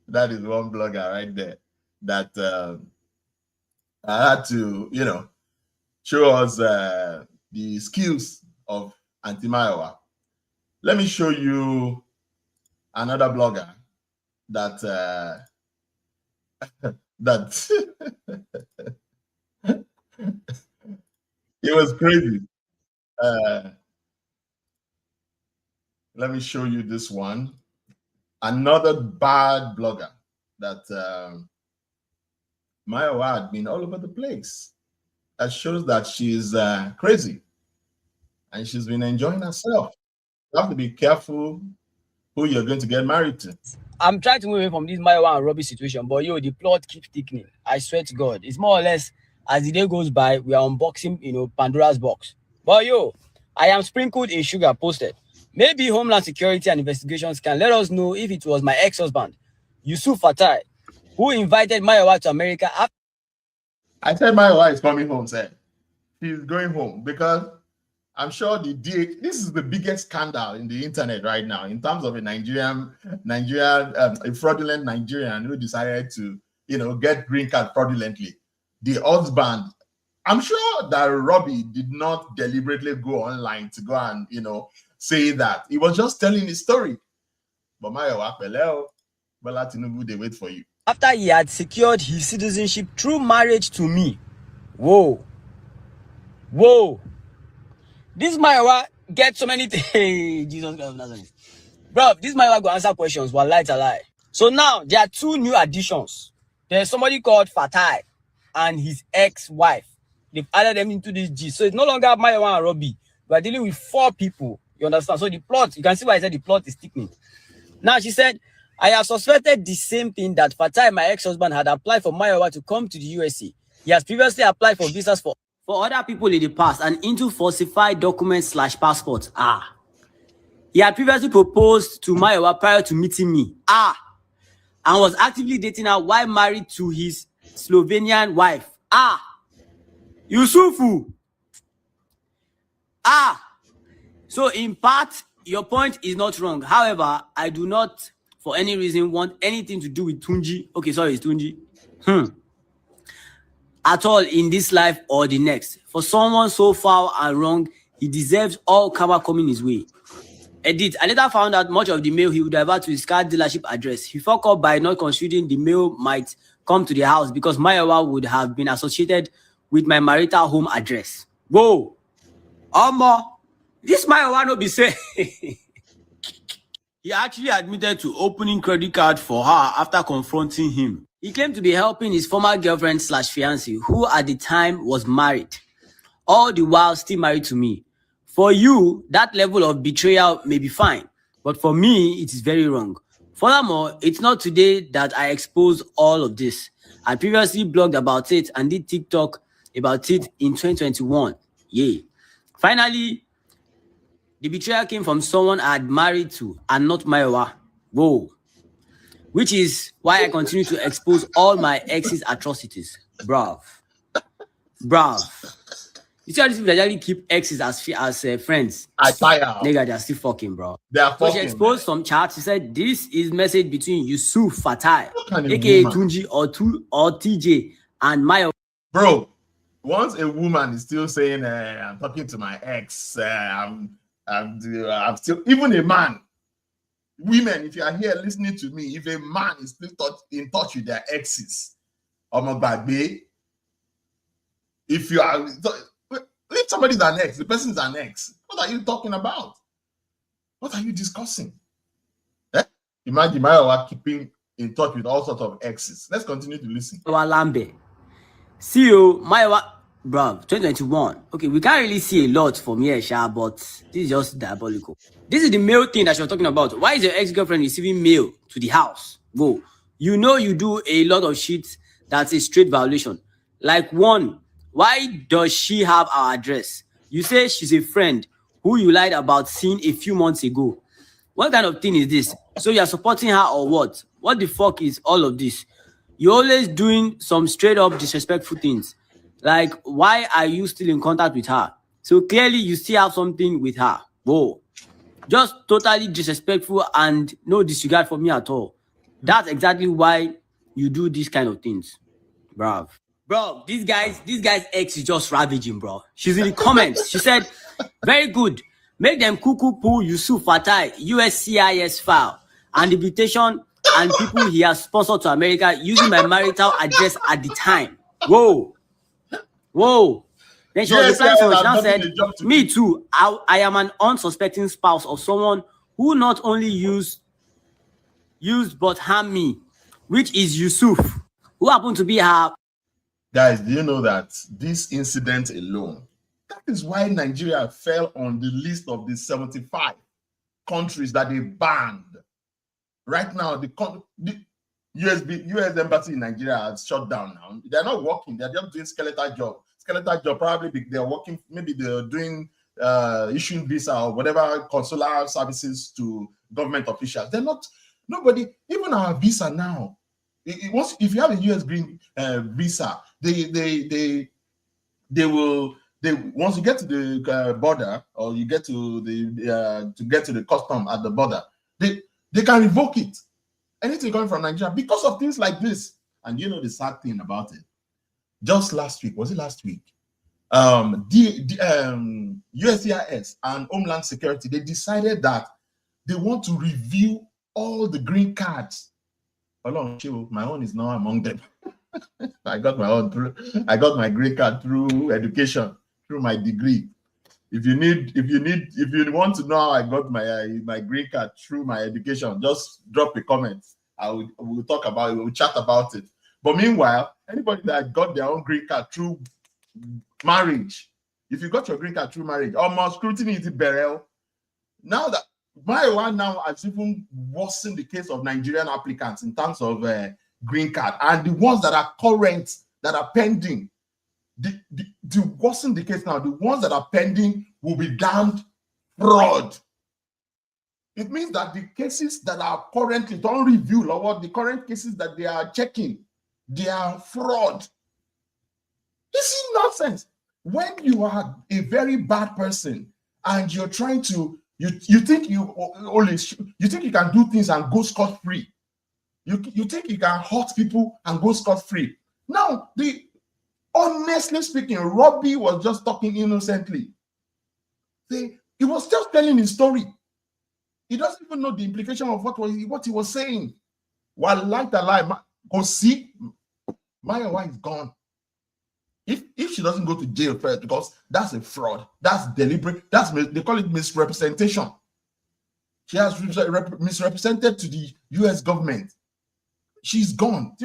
that is one blogger right there that I had to, show us the skills of Auntie Mayowa. Let me show you another blogger that that it was crazy. Let me show you this one. Another bad blogger. that Mayowa had been all over the place. That shows that she's crazy and she's been enjoying herself. You have to be careful who you're going to get married to. I'm trying to move away from this Mayowa and Robbie situation, but yo, the plot keeps thickening. I swear to God, it's more or less as the day goes by, we are unboxing, Pandora's box. But yo, I am sprinkled in sugar posted. Maybe Homeland Security and investigations can let us know if it was my ex-husband, Yusuf Fatai, who invited Mayowa to America. I said Mayowa is coming home, sir. She's going home because I'm sure this is the biggest scandal in the internet right now in terms of a a fraudulent Nigerian who decided to, get green card fraudulently. The husband, I'm sure that Robbie did not deliberately go online to go and, say that. He was just telling his story. But Mayowa, Bola Tinubu, they wait for you. After he had secured his citizenship through marriage to me. Whoa. This Mayowa gets so many things. Jesus Christ of Nazareth. Bro, this Mayowa go answer questions while lights are lie. So now there are two new additions. There's somebody called Fatai and his ex-wife. They've added them into this G. So it's no longer Mayowa and Robbie. We are dealing with 4 people. You understand? So the plot, you can see why I said the plot is thickening. Now she said, I have suspected the same thing that Fatai, my ex-husband, had applied for Mayowa to come to the USA. He has previously applied for visas for other people in the past and into falsified documents/passports. He had previously proposed to Mayowa prior to meeting me. And was actively dating her while married to his Slovenian wife. Yusufu. So in part, your point is not wrong. However, I do not, for any reason, want anything to do with Tunji. Okay, sorry, it's Tunji. At all in this life or the next. For someone so foul and wrong, he deserves all karma coming his way. Edit. I later found out much of the mail he would divert to his car dealership address. He fucked up by not considering the mail might come to the house because Mayowa would have been associated with my marital home address. Whoa. This Mayowa no be say. He actually admitted to opening credit card for her after confronting him. He claimed to be helping his former girlfriend/fiancée, who at the time was married, all the while still married to me. For you, that level of betrayal may be fine, but for me, it is very wrong. Furthermore, it's not today that I expose all of this. I previously blogged about it and did TikTok about it in 2021. Yay. Finally, the betrayal came from someone I had married to and not Mayowa. Whoa. Which is why I continue to expose all my ex's atrocities. Bruv. You see how these people actually keep exes as friends? I tire. Nigga, they're still fucking, bro. They are fucking. So she exposed some chats. She said, this is message between Yusuf Fatai, aka Tunji or TJ, and Mayowa. Bro, once a woman is still saying, I'm talking to my ex, I'm still, even a man, women, if you are here listening to me, if a man is still in touch with their exes, if you are, if somebody's an ex, the person's an ex, what are you talking about? What are you discussing? Imagine Mayowa keeping in touch with all sorts of exes. Let's continue to listen. Lambe. CEO Mayowa, bro, 2021. Okay, we can't really see a lot from here, Sha, but this is just diabolical. This is the mail thing that you're talking about. Why is your ex-girlfriend receiving mail to the house? Whoa. You know you do a lot of shit that's a straight violation. Like one, why does she have our address? You say she's a friend who you lied about seeing a few months ago. What kind of thing is this? So you're supporting her or what? What the fuck is all of this? You're always doing some straight up disrespectful things. Like, why are you still in contact with her? So clearly you still have something with her. Whoa. Just totally disrespectful and no disregard for me at all. That's exactly why you do these kind of things. Bruv. Bro, this guy's ex is just ravaging, bro. She's in the comments. She said, very good. Make them cuckoo pull Yusuf Fatai, USCIS file, and the invitation and people he has sponsored to America using my marital address at the time. Whoa. Then she was replying to her. She now said, me too. I am an unsuspecting spouse of someone who not only used but harmed me. which is Yusuf, who happened to be her. Guys, do you know that this incident alone, that is why Nigeria fell on the list of the 75 countries that they banned. Right now, the US embassy in Nigeria has shut down now. They're not working. They're just doing skeletal job. Skeletal job, probably they're working, maybe they're doing issuing visa or whatever consular services to government officials. They're not, nobody, even our visa now, if you have a US green visa, they will once you get to the border, or you get to the custom at the border, they can revoke it. Anything coming from Nigeria because of things like this. And you know the sad thing about it, just last week, was it last week? USCIS and Homeland Security, they decided that they want to review all the green cards. My own is now among them. I got my own through. I got my green card through education, through my degree. If you want to know how I got my green card through my education, just drop a comment. We'll talk about it. We'll chat about it. But meanwhile, anybody that got their own green card through marriage, if you got your green card through marriage, almost scrutiny is burial. Now that my one now has even worsened the case of Nigerian applicants in terms of green card, and the ones that are current, that are pending, to worsen the case now, the ones that are pending will be damned fraud. It means that the cases that are currently don't review, or what the current cases that they are checking, they are fraud. This is nonsense. When you are a very bad person and you're trying to, you think you can do things and go scot-free. You think you can hurt people and go scot-free. Now, honestly speaking, Robbie was just talking innocently. He was just telling his story. He doesn't even know the implication of what he was saying. While like the lie, go see, my wife is gone. If she doesn't go to jail first, because that's a fraud, that's deliberate, they call it misrepresentation. She has misrepresented to the US government. She's gone.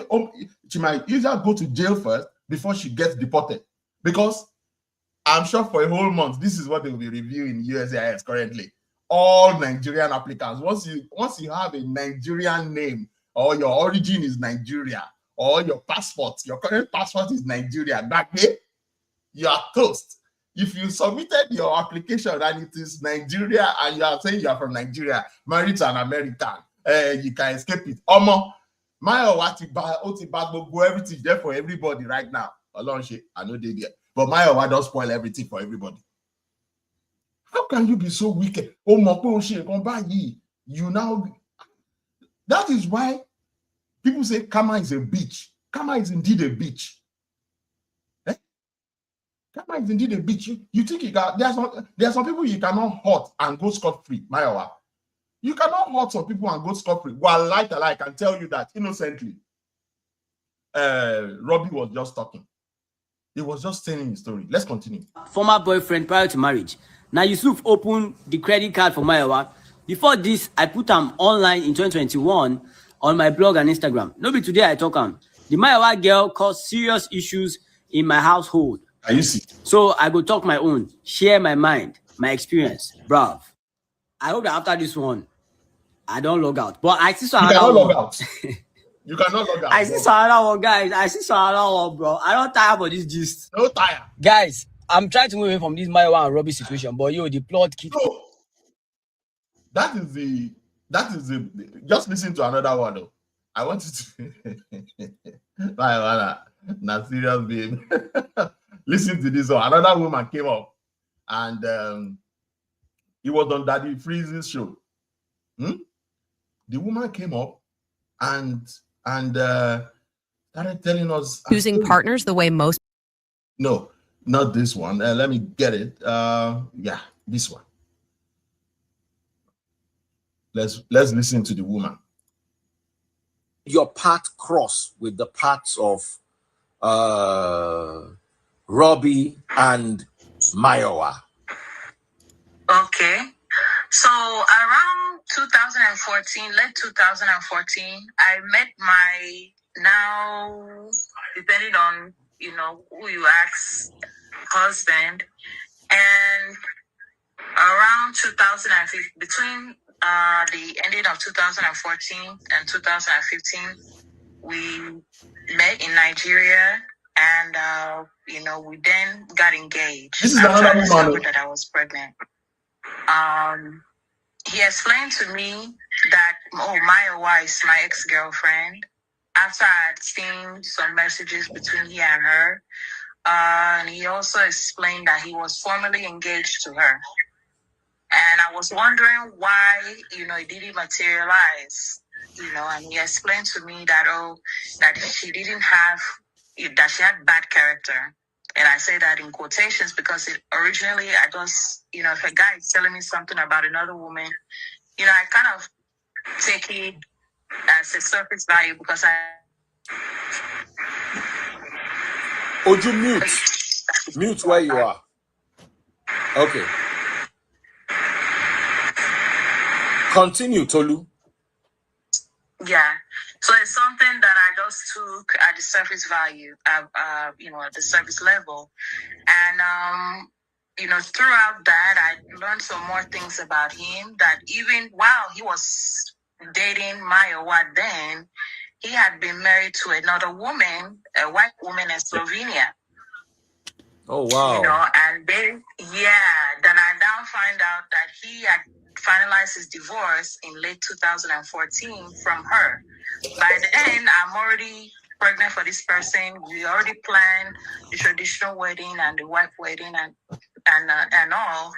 She might either go to jail first before she gets deported, because I'm sure for a whole month, this is what they will be reviewing USCIS currently. All Nigerian applicants. Once you have a Nigerian name, or your origin is Nigeria, or your current passport is Nigeria, back there, you are toast. If you submitted your application and it is Nigeria and you are saying you are from Nigeria, married to an American, you can escape it. Everything there for everybody right now. I know they did, but my don't spoil everything for everybody. How can you be so wicked? You now. That is why people say karma is a bitch. Karma is indeed a bitch. Karma is indeed a bitch. You think you can? There are some people you cannot hurt and go scot-free. You cannot hurt some people and go scot-free. Well, I can tell you that innocently. Robbie was just talking. He was just telling his story. Let's continue. Former boyfriend prior to marriage. Now Yusuf opened the credit card for Mayowa. Before this, I put them online in 2021 on my blog and Instagram. Nobody today I talk on. The Mayowa girl caused serious issues in my household. Are you see? So I go talk my own, share my mind, my experience. Bruv. I hope that after this one, I don't log out. But I see some another one. Log out. You cannot log out. I see some another one, guys. I see some another one, bro. I don't tire for this gist. No tire. Guys, I'm trying to move away from this Mayowa and Robbie situation, but the plot keeps. No. That is the just listen to another one though. I want you to not serious, babe. Listen to this one. Another woman came up and it was on Daddy Freeze's show. The woman came up and started telling us choosing partners the way most. No, not this one. Let me get it. Yeah, this one. Let's listen to the woman. Your path cross with the paths of Robbie and Mayowa. Okay. So around 2014, late 2014, I met my now, depending on, who you ask, husband, and around 2015, between the ending of 2014 and 2015, we met in Nigeria, and we then got engaged. This is after I another discovered woman. that I was pregnant. He explained to me that, Mayowa is my ex-girlfriend. After I had seen some messages between he and her, and he also explained that he was formally engaged to her. And I was wondering why, it didn't materialize, and he explained to me that, that she didn't have, that she had bad character. And I say that in quotations because originally I just, if a guy is telling me something about another woman, I kind of take it as a surface value because Would you mute where you are? Okay. Continue, Tolu. Yeah. So it's something that I just took at the surface value, at the surface level. And, throughout that, I learned some more things about him that even while he was dating Mayowa then, he had been married to another woman, a white woman in Slovenia. Oh, wow. And then I now find out that he had finalized his divorce in late 2014 from her. By then, I'm already pregnant for this person. We already planned the traditional wedding and the white wedding and all.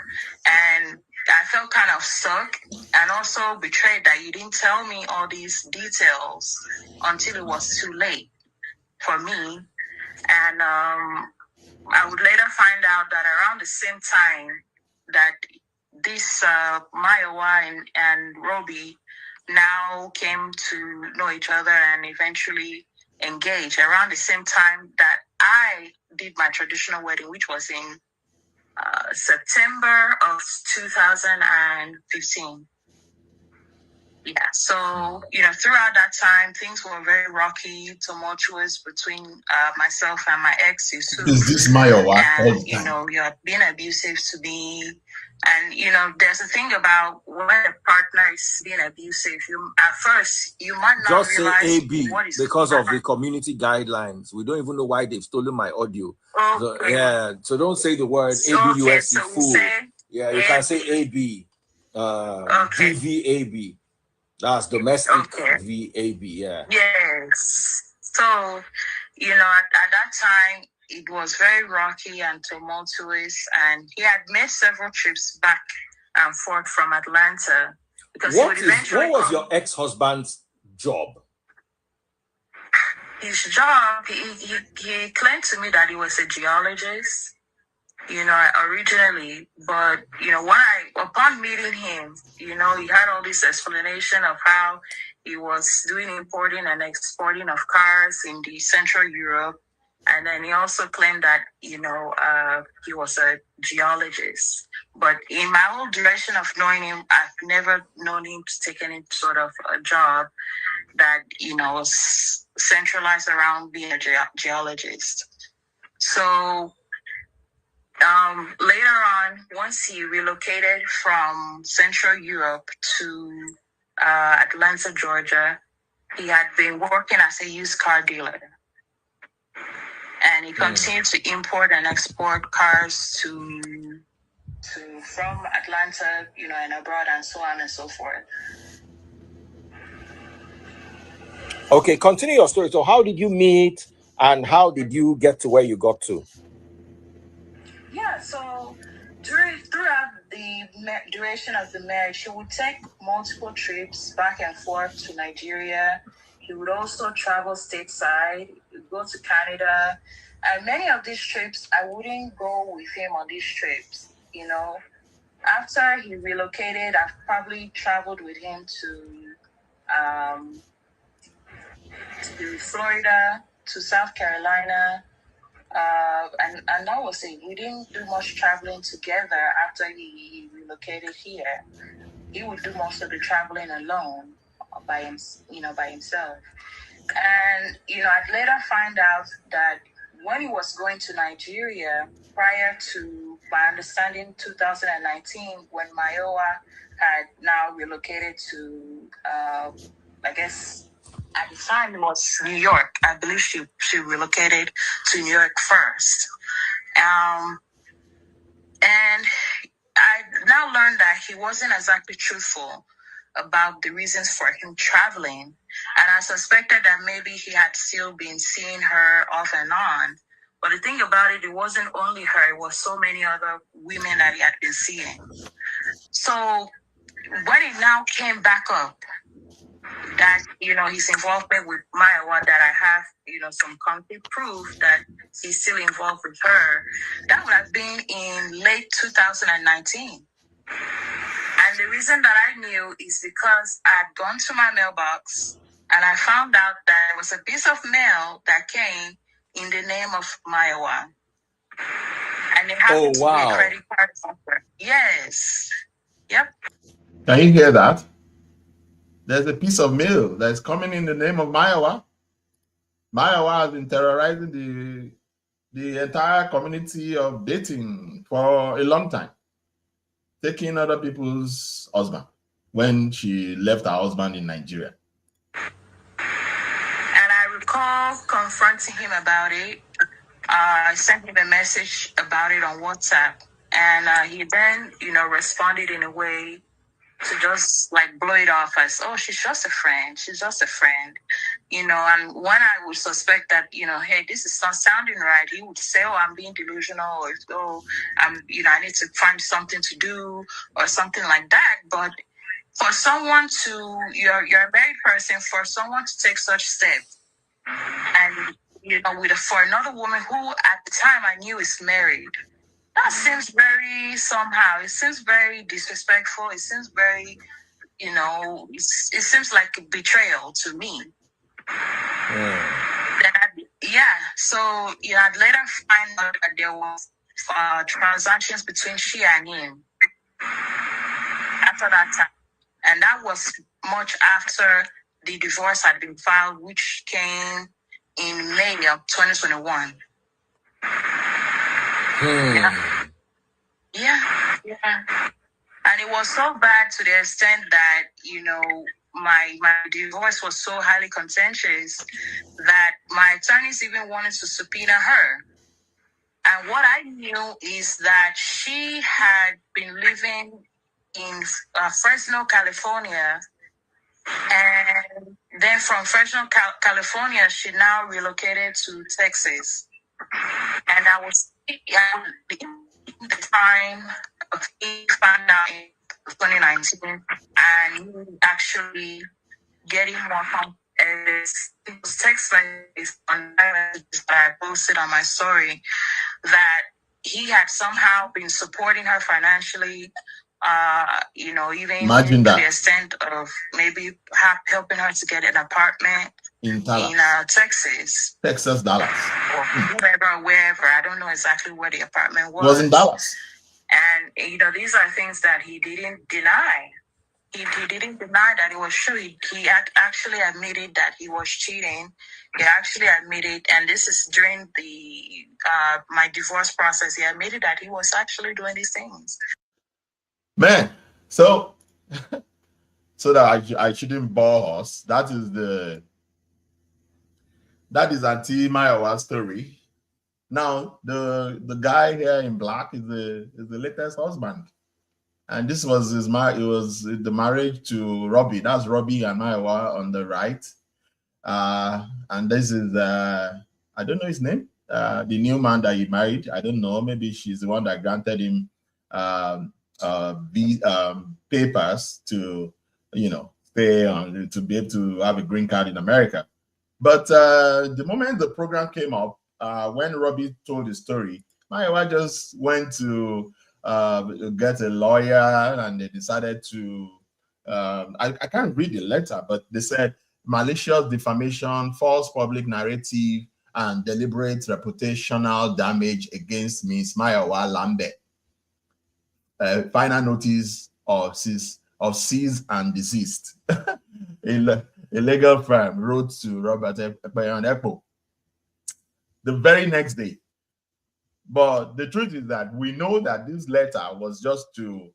And I felt kind of stuck and also betrayed that you didn't tell me all these details until it was too late for me. And I would later find out that around the same time that this Mayowa and Robbie now came to know each other and eventually engaged, around the same time that I did my traditional wedding, which was in September of 2015. Yeah, so, throughout that time, things were very rocky, tumultuous between myself and my ex, Yusuf. Is this Mayowa? And, you're being abusive to me. And, there's a thing about when a partner is being abusive, at first, you might not Just say realize AB what is because of the community guidelines. We don't even know why they've stolen my audio. Okay. So don't say the word ABUSC fool. You can say AB. DVAB. That's domestic VAB, yeah. Yes. So, at that time, it was very rocky and tumultuous, and he had made several trips back and forth from Atlanta. Because What was your ex-husband's job? His job, he claimed to me that he was a geologist, originally, but, upon meeting him, he had all this explanation of how he was doing importing and exporting of cars in the Central Europe. And then he also claimed that, he was a geologist. But in my whole duration of knowing him, I've never known him to take any sort of a job that, was centralized around being a geologist. So, later on, once he relocated from Central Europe to Atlanta, Georgia, he had been working as a used car dealer. And he continued to import and export cars from Atlanta, and abroad, and so on and so forth. Okay, continue your story. So how did you meet and how did you get to where you got to? Yeah, so throughout the duration of the marriage, he would take multiple trips back and forth to Nigeria. He would also travel stateside, go to Canada. And many of these trips, I wouldn't go with him on these trips, After he relocated, I've probably traveled with him to Florida, to South Carolina, and that was it. We didn't do much traveling together after he relocated here. He would do most of the traveling alone by himself. And, I'd later find out that when he was going to Nigeria, prior to my understanding, 2019, when Mayowa had now relocated to, I guess at the time it was New York. I believe she relocated to New York first. And I now learned that he wasn't exactly truthful about the reasons for him traveling. And I suspected that maybe he had still been seeing her off and on. But the thing about it wasn't only her, it was so many other women that he had been seeing. So when it now came back up, that, his involvement with Mayowa, that I have, some concrete proof that he's still involved with her, that would have been in late 2019. And the reason that I knew is because I had gone to my mailbox and I found out that there was a piece of mail that came in the name of Mayowa. And it happened to be a credit card number. Yes. Yep. Can you hear that? There's a piece of mail that's coming in the name of Mayowa. Mayowa has been terrorizing the entire community of dating for a long time, taking other people's husband when she left her husband in Nigeria. And I recall confronting him about it. I sent him a message about it on WhatsApp, and he then, responded in a way to just like blow it off as, oh, she's just a friend. She's just a friend, and when I would suspect that, hey, this is not sounding right, he would say, oh, I'm being delusional, or, oh, I need to find something to do or something like that. But for someone to, you're a married person, for someone to take such steps and, for another woman who at the time I knew is married, that seems very somehow. It seems very disrespectful. It seems very, it seems like a betrayal to me. So, I'd later find out that there was transactions between she and him after that time. And that was much after the divorce had been filed, which came in May of 2021. Yeah. And it was so bad to the extent that, my divorce was so highly contentious that my attorneys even wanted to subpoena her. And what I knew is that she had been living in Fresno, California. And then from Fresno, California, she now relocated to Texas. And I was the time of he found out in 2019, and actually getting more evidence. It was text messages on that I posted on my story that he had somehow been supporting her financially, even Imagine to that. the extent of maybe helping her to get an apartment In Dallas. in Texas. Texas, Dallas. Or wherever. I don't know exactly where the apartment was. Was in Dallas. And, these are things that he didn't deny. He didn't deny that it was true. He actually admitted that he was cheating. He actually admitted, and this is during the my divorce process, he admitted that he was actually doing these things. Man, so that I shouldn't bore us. That is Auntie Mayowa's story. Now the guy here in black is the latest husband, and this was it was the marriage to Robbie. That's Robbie and Mayowa on the right, and this is I don't know his name. The new man that he married. I don't know. Maybe she's the one that granted him papers to stay on, to be able to have a green card in America. But the moment the program came up, when Robbie told the story, Mayowa just went to get a lawyer, and they decided to I can't read the letter, but they said malicious defamation, false public narrative, and deliberate reputational damage against Ms. Mayowa Lambert. Final notice of cease and desist. a legal firm wrote to Robert Ekpo the very next day. But the truth is that we know that this letter was just to,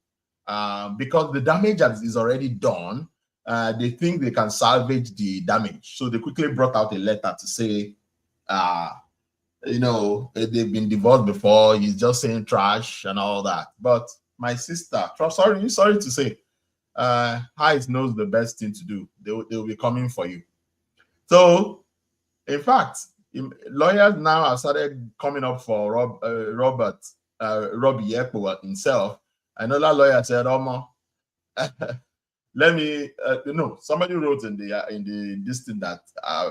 because the damage is already done, they think they can salvage the damage. So they quickly brought out a letter to say, you know, they've been divorced before, he's just saying trash and all that. But my sister, sorry to say, Heights knows the best thing to do. They'll be coming for you. So, in fact, lawyers now have started coming up for Robbie Ekpo himself. Another lawyer said, "Omo, let me." Somebody wrote in the this thing that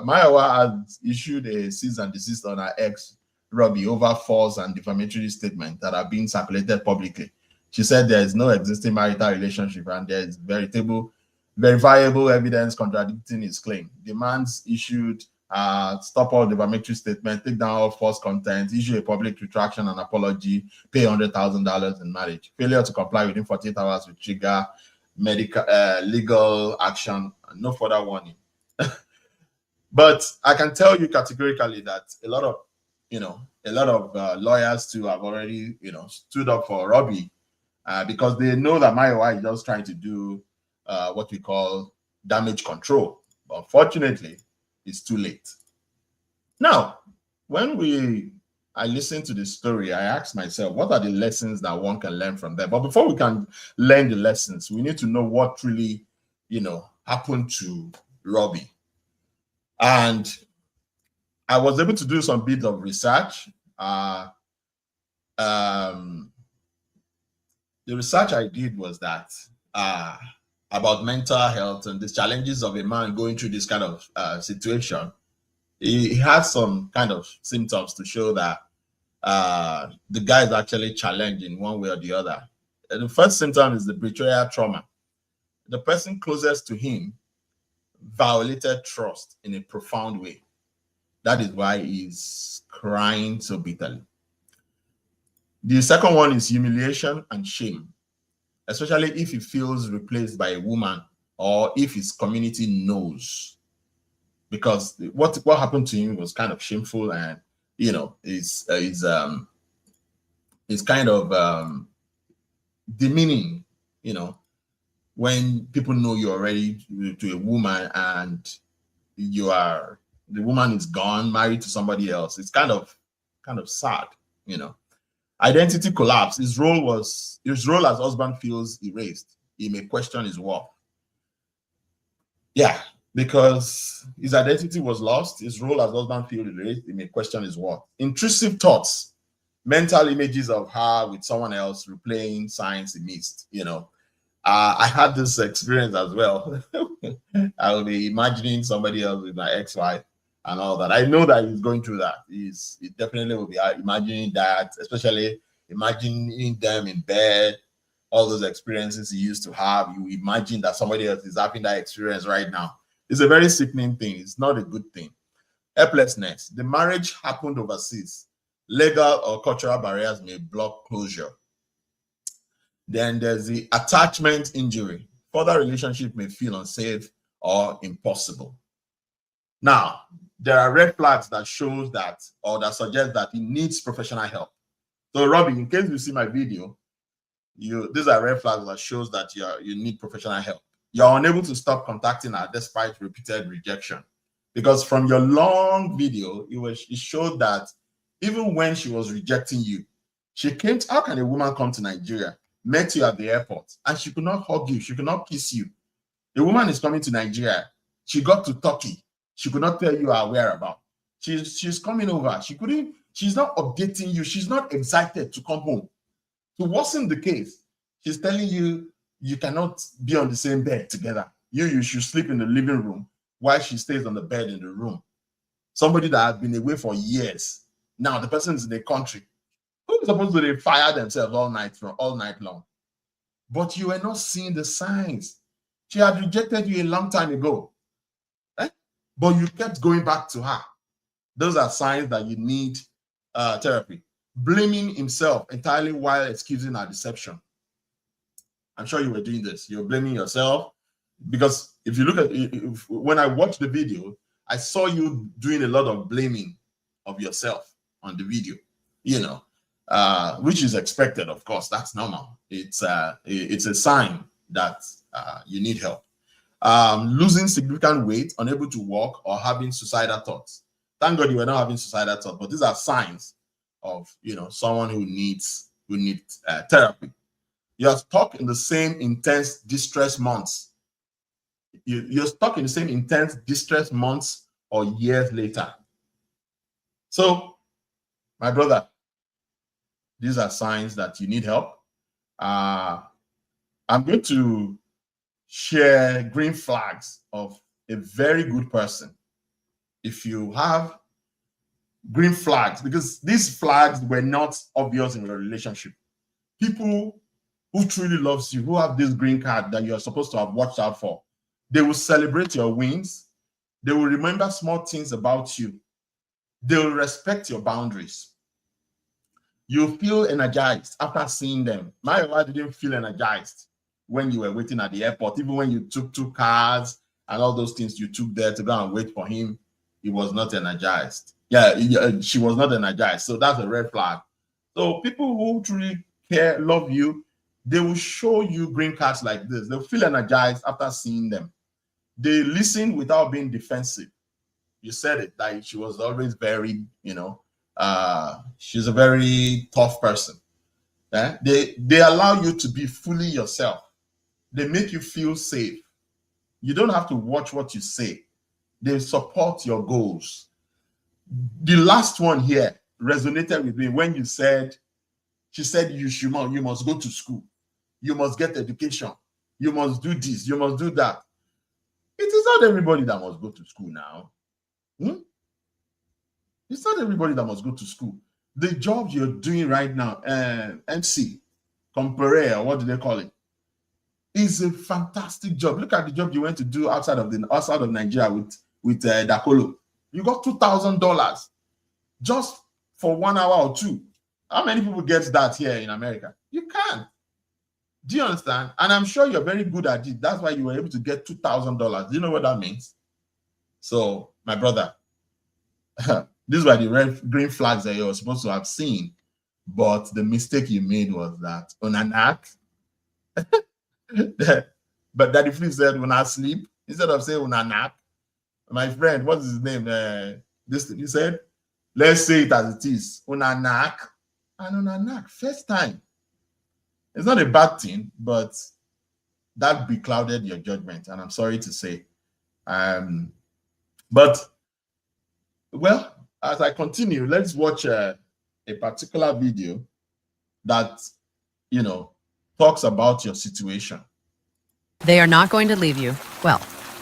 Mayowa has issued a cease and desist on her ex Robbie over false and defamatory statements that are being circulated publicly. She said there is no existing marital relationship and there is verifiable evidence contradicting his claim. Demands issued. Stop all defamatory statements, take down all false content, issue a public retraction and apology, pay $100,000 in marriage. Failure to comply within 48 hours will trigger legal action, no further warning. But I can tell you categorically that a lot of lawyers too have already, stood up for Robbie because they know that Mayowa is just trying to do what we call damage control. Unfortunately, it's too late. Now, when I listened to the story, I asked myself, what are the lessons that one can learn from them? But before we can learn the lessons, we need to know what really, happened to Robbie. And I was able to do some bit of research. The research I did was that about mental health and the challenges of a man going through this kind of situation. He has some kind of symptoms to show that the guy is actually challenged in one way or the other. And the first symptom is the betrayal trauma. The person closest to him violated trust in a profound way. That is why he's crying so bitterly. The second one is humiliation and shame, especially if he feels replaced by a woman or if his community knows. Because what happened to him was kind of shameful and, is kind of demeaning, when people know you're already to a woman and the woman is gone, married to somebody else. It's kind of sad, Identity collapse. His role as husband feels erased. He may question his worth. Yeah, because his identity was lost. His role as husband feels erased. He may question his worth. Intrusive thoughts, mental images of her with someone else, replaying signs he missed. I had this experience as well. I will be imagining somebody else with my ex-wife and all that. I know that he's going through that. He definitely will be imagining that, especially imagining them in bed, all those experiences he used to have. You imagine that somebody else is having that experience right now. It's a very sickening thing. It's not a good thing. Helplessness. The marriage happened overseas. Legal or cultural barriers may block closure. Then there's the attachment injury. Further relationship may feel unsafe or impossible. Now, there are red flags that shows that or that suggest that he needs professional help. So, Robbie, in case you see my video, these are red flags that shows that you need professional help. You're unable to stop contacting her despite repeated rejection. Because from your long video, it showed that even when she was rejecting you, she came to, how can a woman come to Nigeria, met you at the airport, and she could not hug you, she could not kiss you? A woman is coming to Nigeria, she got to Turkey, she could not tell you her whereabouts. She's coming over, she's not updating you, she's not excited to come home. To worsen the case, she's telling you you cannot be on the same bed together. You should sleep in the living room while she stays on the bed in the room. Somebody that has been away for years. Now the person is in the country. Who is supposed to fire themselves all night long? But you were not seeing the signs. She had rejected you a long time ago. But you kept going back to her. Those are signs that you need therapy. Blaming himself entirely while excusing her deception. I'm sure you were doing this. You're blaming yourself because if you look at when I watched the video, I saw you doing a lot of blaming of yourself on the video, which is expected, of course. That's normal. It's a sign that you need help. Losing significant weight, unable to walk, or having suicidal thoughts. Thank God you were not having suicidal thoughts, but these are signs of someone who needs therapy. You are stuck in the same intense distress months. You're stuck in the same intense distress months or years later. So, my brother, these are signs that you need help. I'm going to share green flags of a very good person. If you have green flags, because these flags were not obvious in your relationship. People who truly loves you, who have this green card that you're supposed to have watched out for, they will celebrate your wins. They will remember small things about you. They will respect your boundaries. You feel energized after seeing them. My wife didn't feel energized when you were waiting at the airport, even when you took 2 cars and all those things you took there to go and wait for him. He was not energized. She was not energized. So that's a red flag. So people who truly care, love you, they will show you green cards like this. They'll feel energized after seeing them. They listen without being defensive. You said it, that she was always very, she's a very tough person. They allow you to be fully yourself. They make you feel safe. You don't have to watch what you say. They support your goals. The last one here resonated with me when she said you must go to school. You must get education. You must do this. You must do that. It is not everybody that must go to school now. It's not everybody that must go to school. The job you're doing right now, MC, Compare, what do they call it? Is a fantastic job. Look at the job you went to do outside of Nigeria with Dakolo. You got $2,000 just for 1 hour or 2. How many people get that here in America? You can't. Do you understand? And I'm sure you're very good at it. That's why you were able to get $2,000. Do you know what that means? So, my brother, these were the green flags that you were supposed to have seen. But the mistake you made was that on an act, but Daddy Flip said when I sleep, instead of saying on an act, my friend, what's his name? He said, let's say it as it is. On an act, and on an act, first time. It's not a bad thing, but that beclouded your judgment, and I'm sorry to say. But, well, as I continue, let's watch a particular video that, talks about your situation. They are not going to leave you. Well,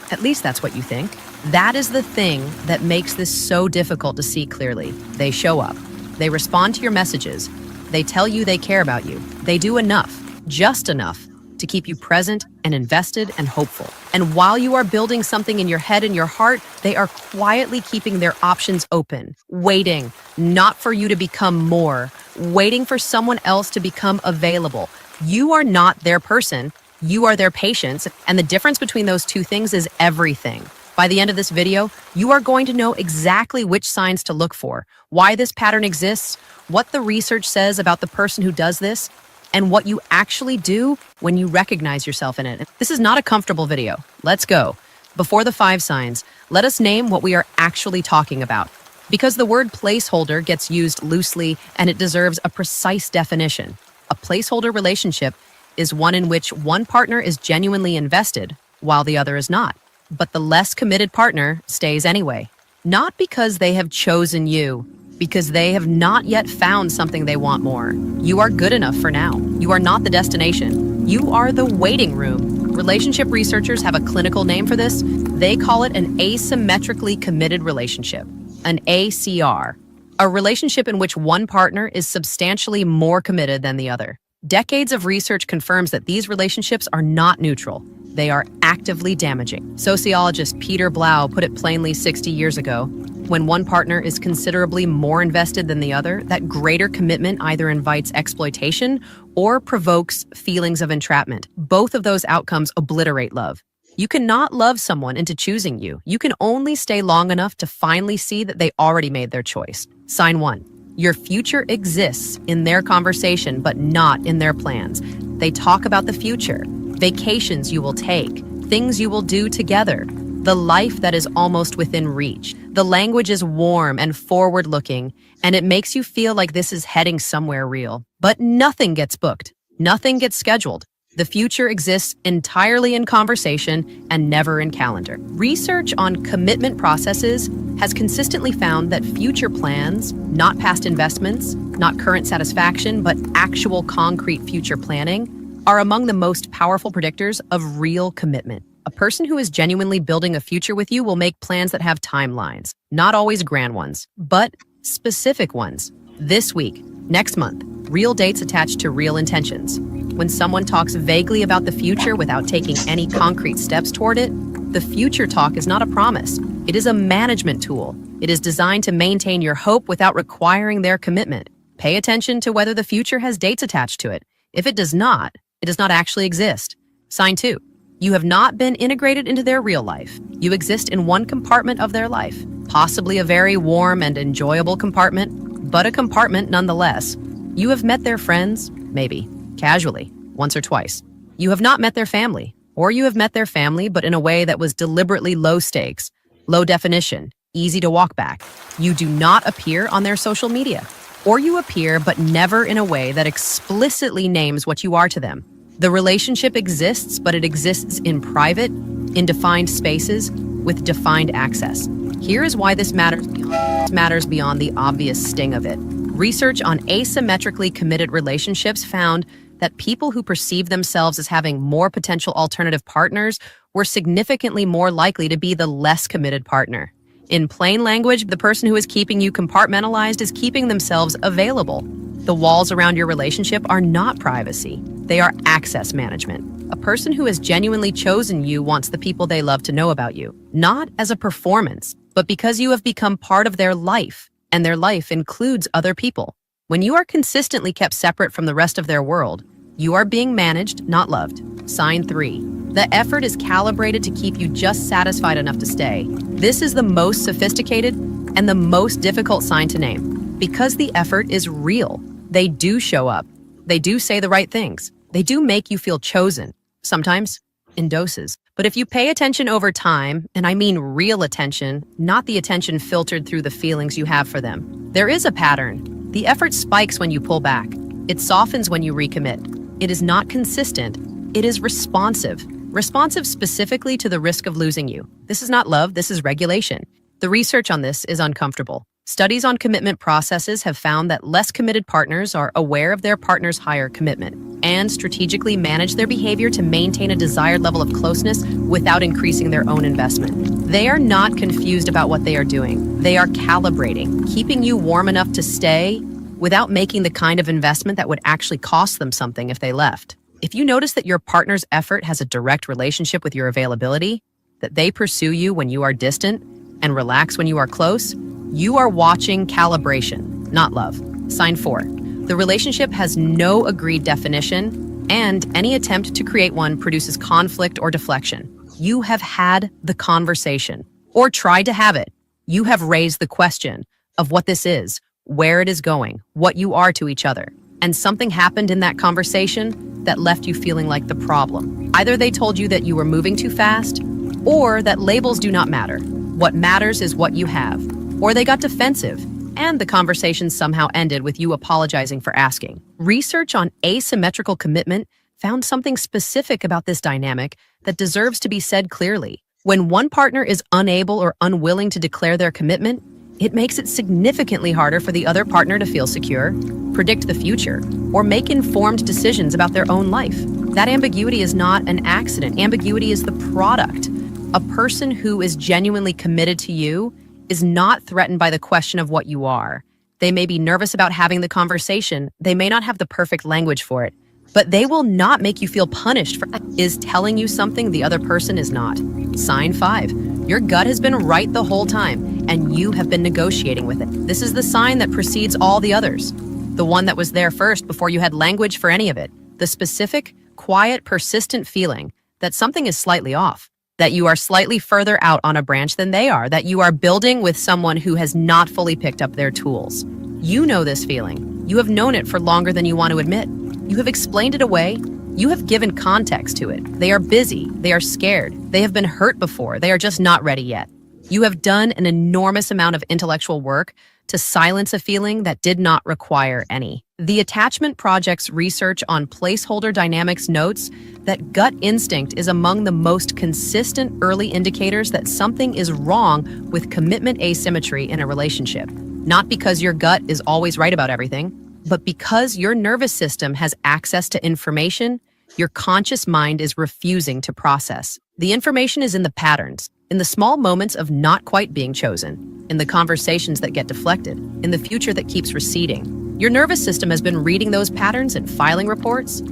at least that's what you think. That is the thing that makes this so difficult to see clearly. They show up. They respond to your messages. They tell you they care about you. They do enough, just enough, to keep you present and invested and hopeful. And while you are building something in your head and your heart, they are quietly keeping their options open, waiting, not for you to become more, waiting for someone else to become available. You are not their person. You are their patience. And the difference between those two things is everything. By the end of this video, you are going to know exactly which signs to look for, why this pattern exists, what the research says about the person who does this, and what you actually do when you recognize yourself in it. This is not a comfortable video. Let's go. Before the 5 signs, let us name what we are actually talking about. Because the word placeholder gets used loosely and it deserves a precise definition. A placeholder relationship is one in which one partner is genuinely invested while the other is not. But the less committed partner stays anyway. Not because they have chosen you, because they have not yet found something they want more. You are good enough for now. You are not the destination. You are the waiting room. Relationship researchers have a clinical name for this. They call it an asymmetrically committed relationship, an ACR. A relationship in which one partner is substantially more committed than the other. Decades of research confirms that these relationships are not neutral. They are actively damaging. Sociologist Peter Blau put it plainly 60 years ago. When one partner is considerably more invested than the other, that greater commitment either invites exploitation or provokes feelings of entrapment. Both of those outcomes obliterate love. You cannot love someone into choosing you. You can only stay long enough to finally see that they already made their choice. Sign 1. Your future exists in their conversation, but not in their plans. They talk about the future, vacations you will take, things you will do together, the life that is almost within reach. The language is warm and forward-looking, and it makes you feel like this is heading somewhere real. But nothing gets booked. Nothing gets scheduled. The future exists entirely in conversation and never in calendar. Research on commitment processes has consistently found that future plans, not past investments, not current satisfaction, but actual concrete future planning, are among the most powerful predictors of real commitment. A person who is genuinely building a future with you will make plans that have timelines, not always grand ones, but specific ones. This week, next month, real dates attached to real intentions. When someone talks vaguely about the future without taking any concrete steps toward it, the future talk is not a promise. It is a management tool. It is designed to maintain your hope without requiring their commitment. Pay attention to whether the future has dates attached to it. If it does not actually exist. Sign 2. You have not been integrated into their real life. You exist in one compartment of their life, possibly a very warm and enjoyable compartment, but a compartment nonetheless. You have met their friends, maybe, casually, once or twice. You have not met their family, or you have met their family, but in a way that was deliberately low stakes, low definition, easy to walk back. You do not appear on their social media, or you appear, but never in a way that explicitly names what you are to them. The relationship exists, but it exists in private, in defined spaces, with defined access. Here is why this matters beyond the obvious sting of it. Research on asymmetrically committed relationships found that people who perceive themselves as having more potential alternative partners were significantly more likely to be the less committed partner. In plain language, the person who is keeping you compartmentalized is keeping themselves available. The walls around your relationship are not privacy. They are access management. A person who has genuinely chosen you wants the people they love to know about you, not as a performance, but because you have become part of their life, and their life includes other people. When you are consistently kept separate from the rest of their world, you are being managed, not loved. Sign 3. The effort is calibrated to keep you just satisfied enough to stay. This is the most sophisticated and the most difficult sign to name, because the effort is real. They do show up. They do say the right things. They do make you feel chosen, sometimes in doses. But if you pay attention over time, and I mean real attention, not the attention filtered through the feelings you have for them, there is a pattern. The effort spikes when you pull back. It softens when you recommit. It is not consistent. It is responsive. Responsive specifically to the risk of losing you. This is not love, this is regulation. The research on this is uncomfortable. Studies on commitment processes have found that less committed partners are aware of their partner's higher commitment and strategically manage their behavior to maintain a desired level of closeness without increasing their own investment. They are not confused about what they are doing. They are calibrating, keeping you warm enough to stay without making the kind of investment that would actually cost them something if they left. If you notice that your partner's effort has a direct relationship with your availability, that they pursue you when you are distant and relax when you are close, you are watching calibration, not love. Sign 4. The relationship has no agreed definition, and any attempt to create one produces conflict or deflection. You have had the conversation, or tried to have it. You have raised the question of what this is, where it is going, what you are to each other. And something happened in that conversation that left you feeling like the problem. Either they told you that you were moving too fast, or that labels do not matter. What matters is what you have. Or they got defensive, and the conversation somehow ended with you apologizing for asking. Research on asymmetrical commitment found something specific about this dynamic that deserves to be said clearly. When one partner is unable or unwilling to declare their commitment, it makes it significantly harder for the other partner to feel secure, predict the future, or make informed decisions about their own life. That ambiguity is not an accident. Ambiguity is the product. A person who is genuinely committed to you is not threatened by the question of what you are. They may be nervous about having the conversation. They may not have the perfect language for it, but they will not make you feel punished for is telling you something the other person is not. Sign 5. Your gut has been right the whole time, and you have been negotiating with it. This is the sign that precedes all the others. The one that was there first before you had language for any of it. The specific, quiet, persistent feeling that something is slightly off. that you are slightly further out on a branch than they are, that you are building with someone who has not fully picked up their tools. You know this feeling. You have known it for longer than you want to admit. You have explained it away. You have given context to it. They are busy. They are scared. They have been hurt before. They are just not ready yet. You have done an enormous amount of intellectual work to silence a feeling that did not require any. The Attachment Project's research on placeholder dynamics notes that gut instinct is among the most consistent early indicators that something is wrong with commitment asymmetry in a relationship. Not because your gut is always right about everything, but because your nervous system has access to information your conscious mind is refusing to process. The information is in the patterns, in the small moments of not quite being chosen, in the conversations that get deflected, in the future that keeps receding. Your nervous system has been reading those patterns and filing reports.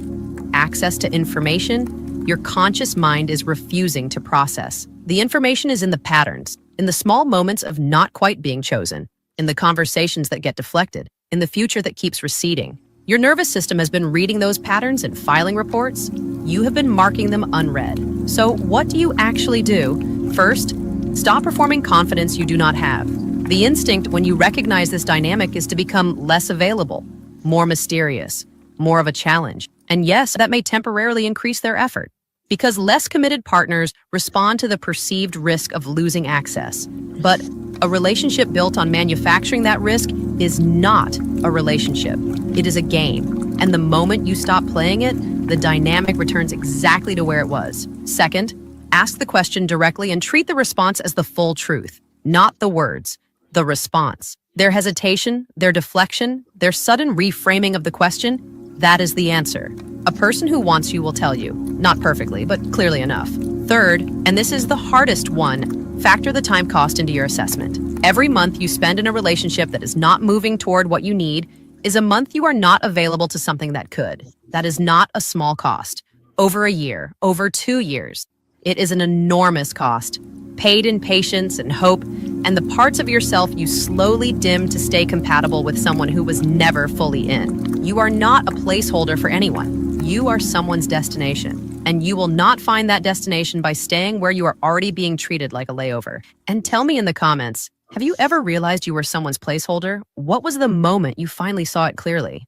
Access to information your conscious mind is refusing to process. The information is in the patterns, in the small moments of not quite being chosen, in the conversations that get deflected, in the future that keeps receding. Your nervous system has been reading those patterns and filing reports. You have been marking them unread. So what do you actually do? First, stop performing confidence you do not have. The instinct when you recognize this dynamic is to become less available, more mysterious, more of a challenge. And yes, that may temporarily increase their effort, because less committed partners respond to the perceived risk of losing access. But a relationship built on manufacturing that risk is not a relationship. It is a game. And the moment you stop playing it, the dynamic returns exactly to where it was. Second, ask the question directly and treat the response as the full truth, not the words, the response. Their hesitation, their deflection, their sudden reframing of the question, that is the answer. A person who wants you will tell you, not perfectly, but clearly enough. Third, and this is the hardest one, factor the time cost into your assessment. Every month you spend in a relationship that is not moving toward what you need is a month you are not available to something that could. That is not a small cost. Over a year, over 2 years. It is an enormous cost, paid in patience and hope, and the parts of yourself you slowly dim to stay compatible with someone who was never fully in. You are not a placeholder for anyone. You are someone's destination, and you will not find that destination by staying where you are already being treated like a layover. And tell me in the comments, have you ever realized you were someone's placeholder? What was the moment you finally saw it clearly?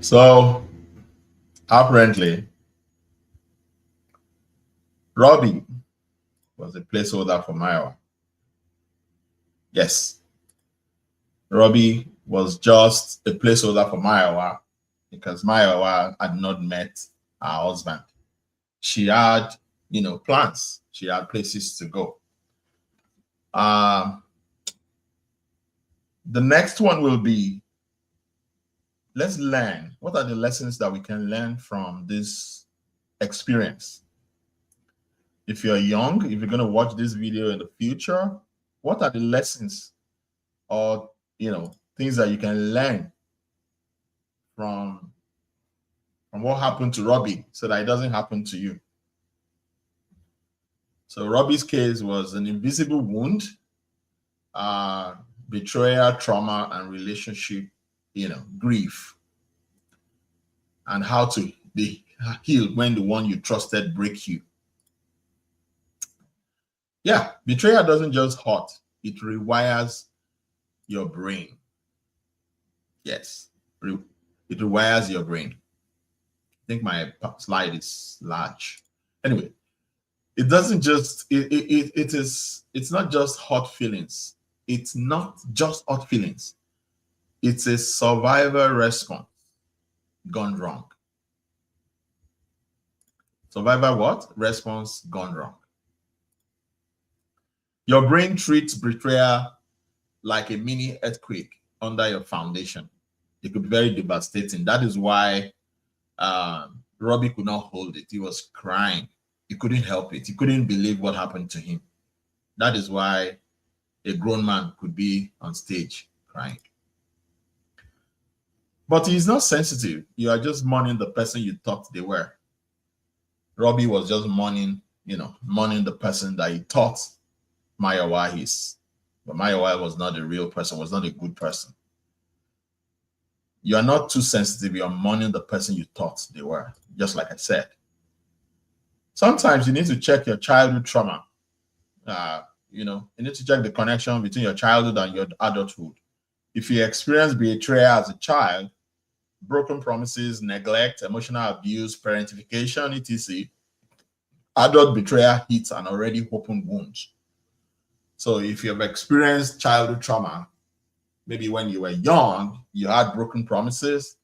So, apparently, Robbie was a placeholder for Maiwa. Yes. Robbie was just a placeholder for Maiwa because Maiwa had not met her husband. She had, plans. She had places to go. The next one will be, let's learn. What are the lessons that we can learn from this experience? If you're young, if you're going to watch this video in the future, what are the lessons or, things that you can learn from what happened to Robbie so that it doesn't happen to you? So Robbie's case was an invisible wound, betrayal, trauma, and relationship, grief, and how to be healed when the one you trusted break you. Yeah, betrayal doesn't just hurt, it rewires your brain. Yes, it rewires your brain. I think my slide is large. Anyway, it doesn't just, it's not just hot feelings. It's not just hot feelings. It's a survivor response gone wrong. Survivor what? Response gone wrong. Your brain treats betrayal like a mini earthquake under your foundation. It could be very devastating. That is why Robbie could not hold it. He was crying. He couldn't help it. He couldn't believe what happened to him. That is why a grown man could be on stage crying. But he's not sensitive. You are just mourning the person you thought they were. Robbie was just mourning, mourning the person that he thought Maiwa is. But Maiwa was not a real person, was not a good person. You are not too sensitive. You are mourning the person you thought they were, just like I said. Sometimes you need to check your childhood trauma. You need to check the connection between your childhood and your adulthood. If you experience betrayal as a child, broken promises, neglect, emotional abuse, parentification, etc., adult betrayal hits an already open wound. So if you've experienced childhood trauma, maybe when you were young, you had broken promises,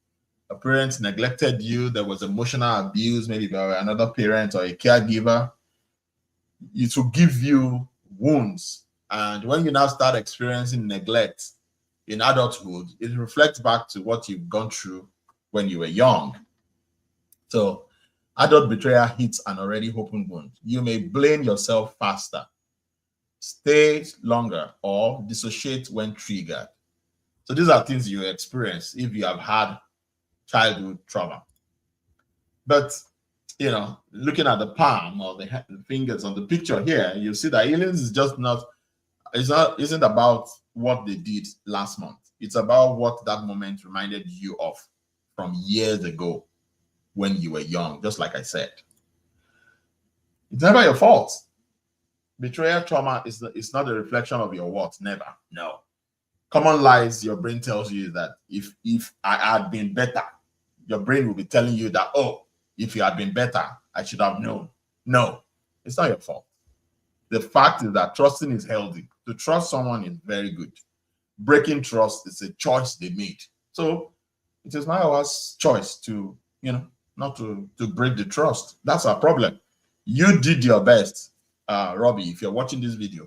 a parent neglected you, there was emotional abuse, maybe by another parent or a caregiver, it will give you wounds. And when you now start experiencing neglect in adulthood, it reflects back to what you've gone through when you were young. So adult betrayal hits an already open wound. You may blame yourself faster, stay longer, or dissociate when triggered. So these are things you experience if you have had childhood trauma. But looking at the palm or the fingers on the picture here, you see that healings is just isn't about what they did last month. It's about what that moment reminded you of from years ago when you were young, just like I said. It's never your fault. Betrayal trauma is not a reflection of your what, never, no. Common lies your brain tells you that if I had been better, your brain will be telling you that, oh, if you had been better, I should have known. No, it's not your fault. The fact is that trusting is healthy. To trust someone is very good. Breaking trust is a choice they made. So it is not our choice to, not to break the trust. That's our problem. You did your best, Robbie. If you're watching this video,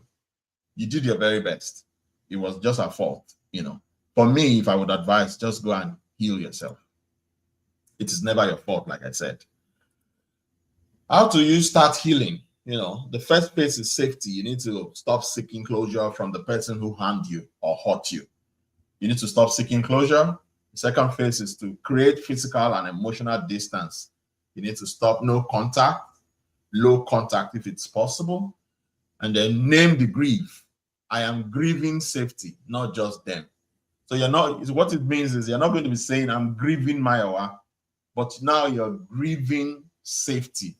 you did your very best. It was just our fault, For me, if I would advise, just go and heal yourself. It is never your fault, like I said. How do you start healing? The first phase is safety. You need to stop seeking closure from the person who harmed you or hurt you. You need to stop seeking closure. The second phase is to create physical and emotional distance. You need to stop no contact, low contact if it's possible, and then name the grief. I am grieving safety, not just them. So what it means is you're not going to be saying, I'm grieving Mayowa, but now you're grieving safety.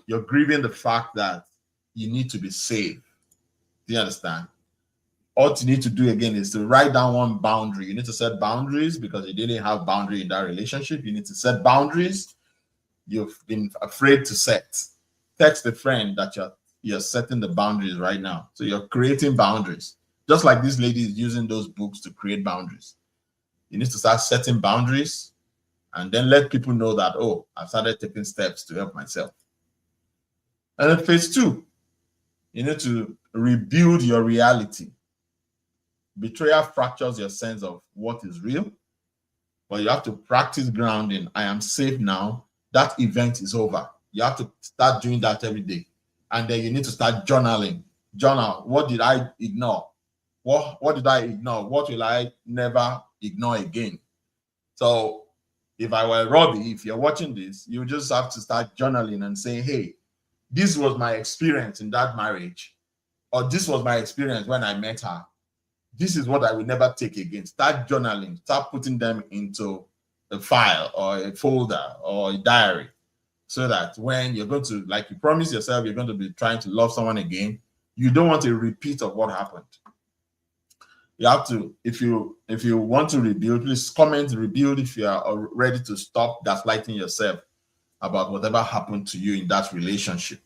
You're grieving the fact that you need to be safe. Do you understand? All you need to do again is to write down one boundary. You need to set boundaries because you didn't have boundary in that relationship. You need to set boundaries you've been afraid to set. Text a friend that you're setting the boundaries right now. So you're creating boundaries. Just like this lady is using those books to create boundaries. You need to start setting boundaries and then let people know that, oh, I've started taking steps to help myself. And then phase 2, you need to rebuild your reality. Betrayal fractures your sense of what is real, but you have to practice grounding. I am safe now. That event is over. You have to start doing that every day. And then you need to start journaling. Journal, what did I ignore? What did I ignore? What will I never ignore again? So if I were Robbie, if you're watching this, you just have to start journaling and say, hey, this was my experience in that marriage, or this was my experience when I met her. This is what I will never take again. Start journaling, start putting them into a file or a folder or a diary, so that when you're going to, like you promise yourself, you're going to be trying to love someone again, you don't want a repeat of what happened. You have to, if you want to rebuild, please comment rebuild if you are ready to stop gaslighting yourself about whatever happened to you in that relationship.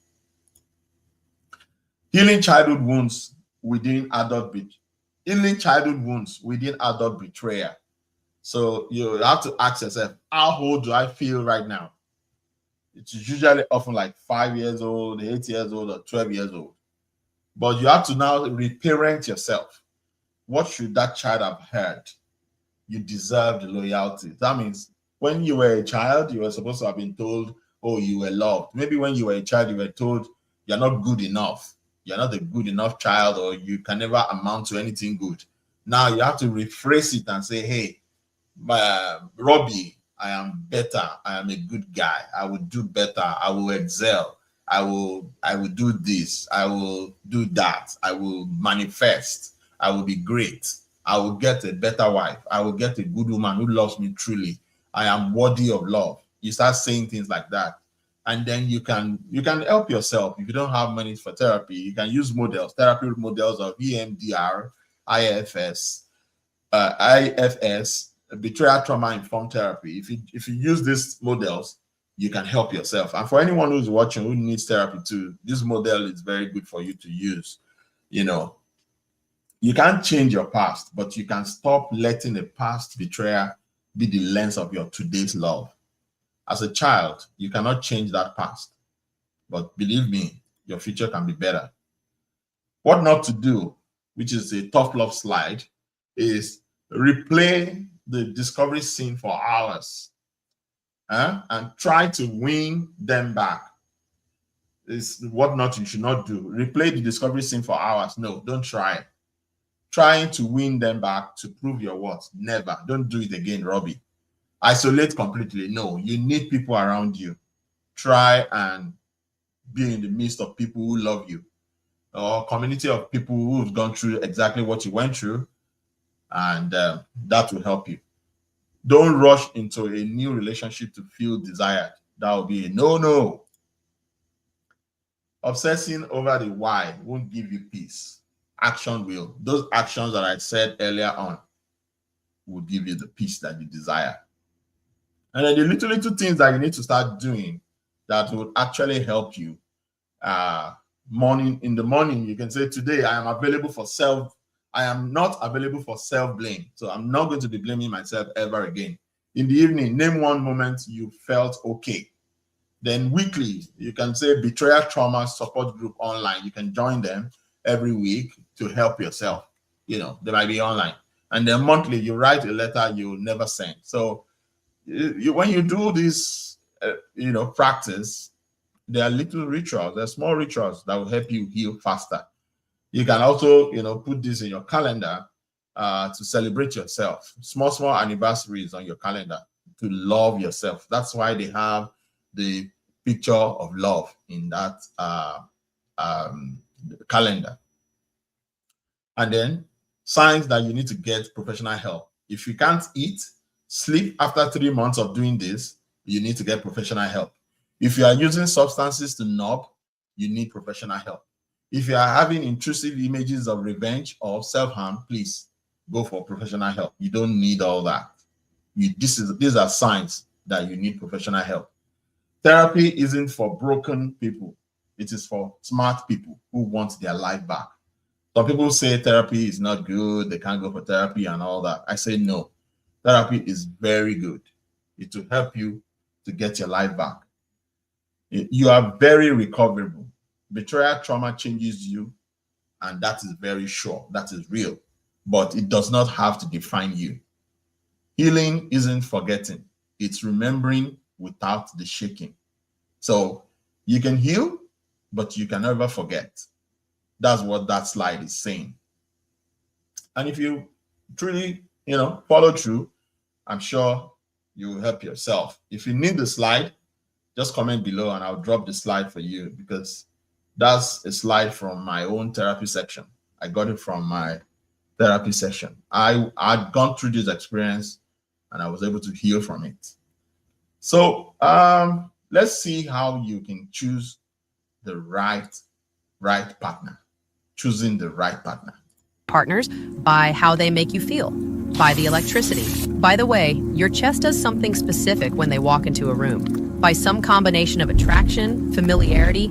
Healing childhood wounds within adult betrayal. So you have to ask yourself, how old do I feel right now? It's usually often like 5 years old, 8 years old, or 12 years old. But you have to now reparent yourself. What should that child have heard? You deserve the loyalty. That means when you were a child, you were supposed to have been told, oh, you were loved. Maybe when you were a child, you were told you're not good enough. You're not a good enough child, or you can never amount to anything good. Now you have to rephrase it and say, hey, Robbie, I am better. I am a good guy. I will do better. I will excel. I will do this. I will do that. I will manifest. I will be great. I will get a better wife. I will get a good woman who loves me truly. I am worthy of love. You start saying things like that. And then you can help yourself. If you don't have money for therapy, you can use models, therapy models of EMDR, IFS, betrayal trauma informed therapy. If you use these models, you can help yourself. And for anyone who's watching who needs therapy too, this model is very good for you to use. You know, you can't change your past, but you can stop letting a past betrayal be the lens of your today's love. As a child, you cannot change that past, but believe me, your future can be better. What not to do, which is a tough love slide, is replay the discovery scene for hours and try to win them back. Is what not you should not do. Replay the discovery scene for hours. No, don't try it. Trying to win them back to prove your worth. Never. Don't do it again, Robbie. Isolate completely. No, you need people around you. Try and be in the midst of people who love you, or community of people who've gone through exactly what you went through, and that will help you. Don't rush into a new relationship to feel desired. That will be a no. Obsessing over the why won't give you peace. Action will. Those actions that I said earlier on will give you the peace that you desire. And then the little things that you need to start doing that would actually help you. In the morning, you can say, today I am available for I am not available for self-blame. So I'm not going to be blaming myself ever again. In the evening, name one moment you felt okay. Then weekly, you can say betrayal trauma support group online. You can join them every week to help yourself. You know, they might be online. And then monthly, you write a letter you'll never send. So when you do this, practice, there are little rituals, there are small rituals that will help you heal faster. You can also, put this in your calendar to celebrate yourself. Small anniversaries on your calendar to love yourself. That's why they have the picture of love in that calendar. And then signs that you need to get professional help. If you can't eat, sleep after 3 months of doing this, you need to get professional help. If you are using substances to numb, you need professional help. If you are having intrusive images of revenge or self-harm, please go for professional help. You don't need all that. These are signs that you need professional help. Therapy isn't for broken people. It is for smart people who want their life back. Some people say therapy is not good, they can't go for therapy and all that. I say no. Therapy is very good. It will help you to get your life back. You are very recoverable. Betrayal trauma changes you, and that is very sure. That is real. But it does not have to define you. Healing isn't forgetting. It's remembering without the shaking. So you can heal, but you can never forget. That's what that slide is saying. And if you truly, follow through, I'm sure you will help yourself. If you need the slide, just comment below and I'll drop the slide for you, because that's a slide from my own therapy section. I got it from my therapy session. I'd gone through this experience and I was able to heal from it. So let's see how you can choose the right partner. Choosing the right partner. Partners by how they make you feel, by the electricity. By the way, your chest does something specific when they walk into a room, by some combination of attraction, familiarity,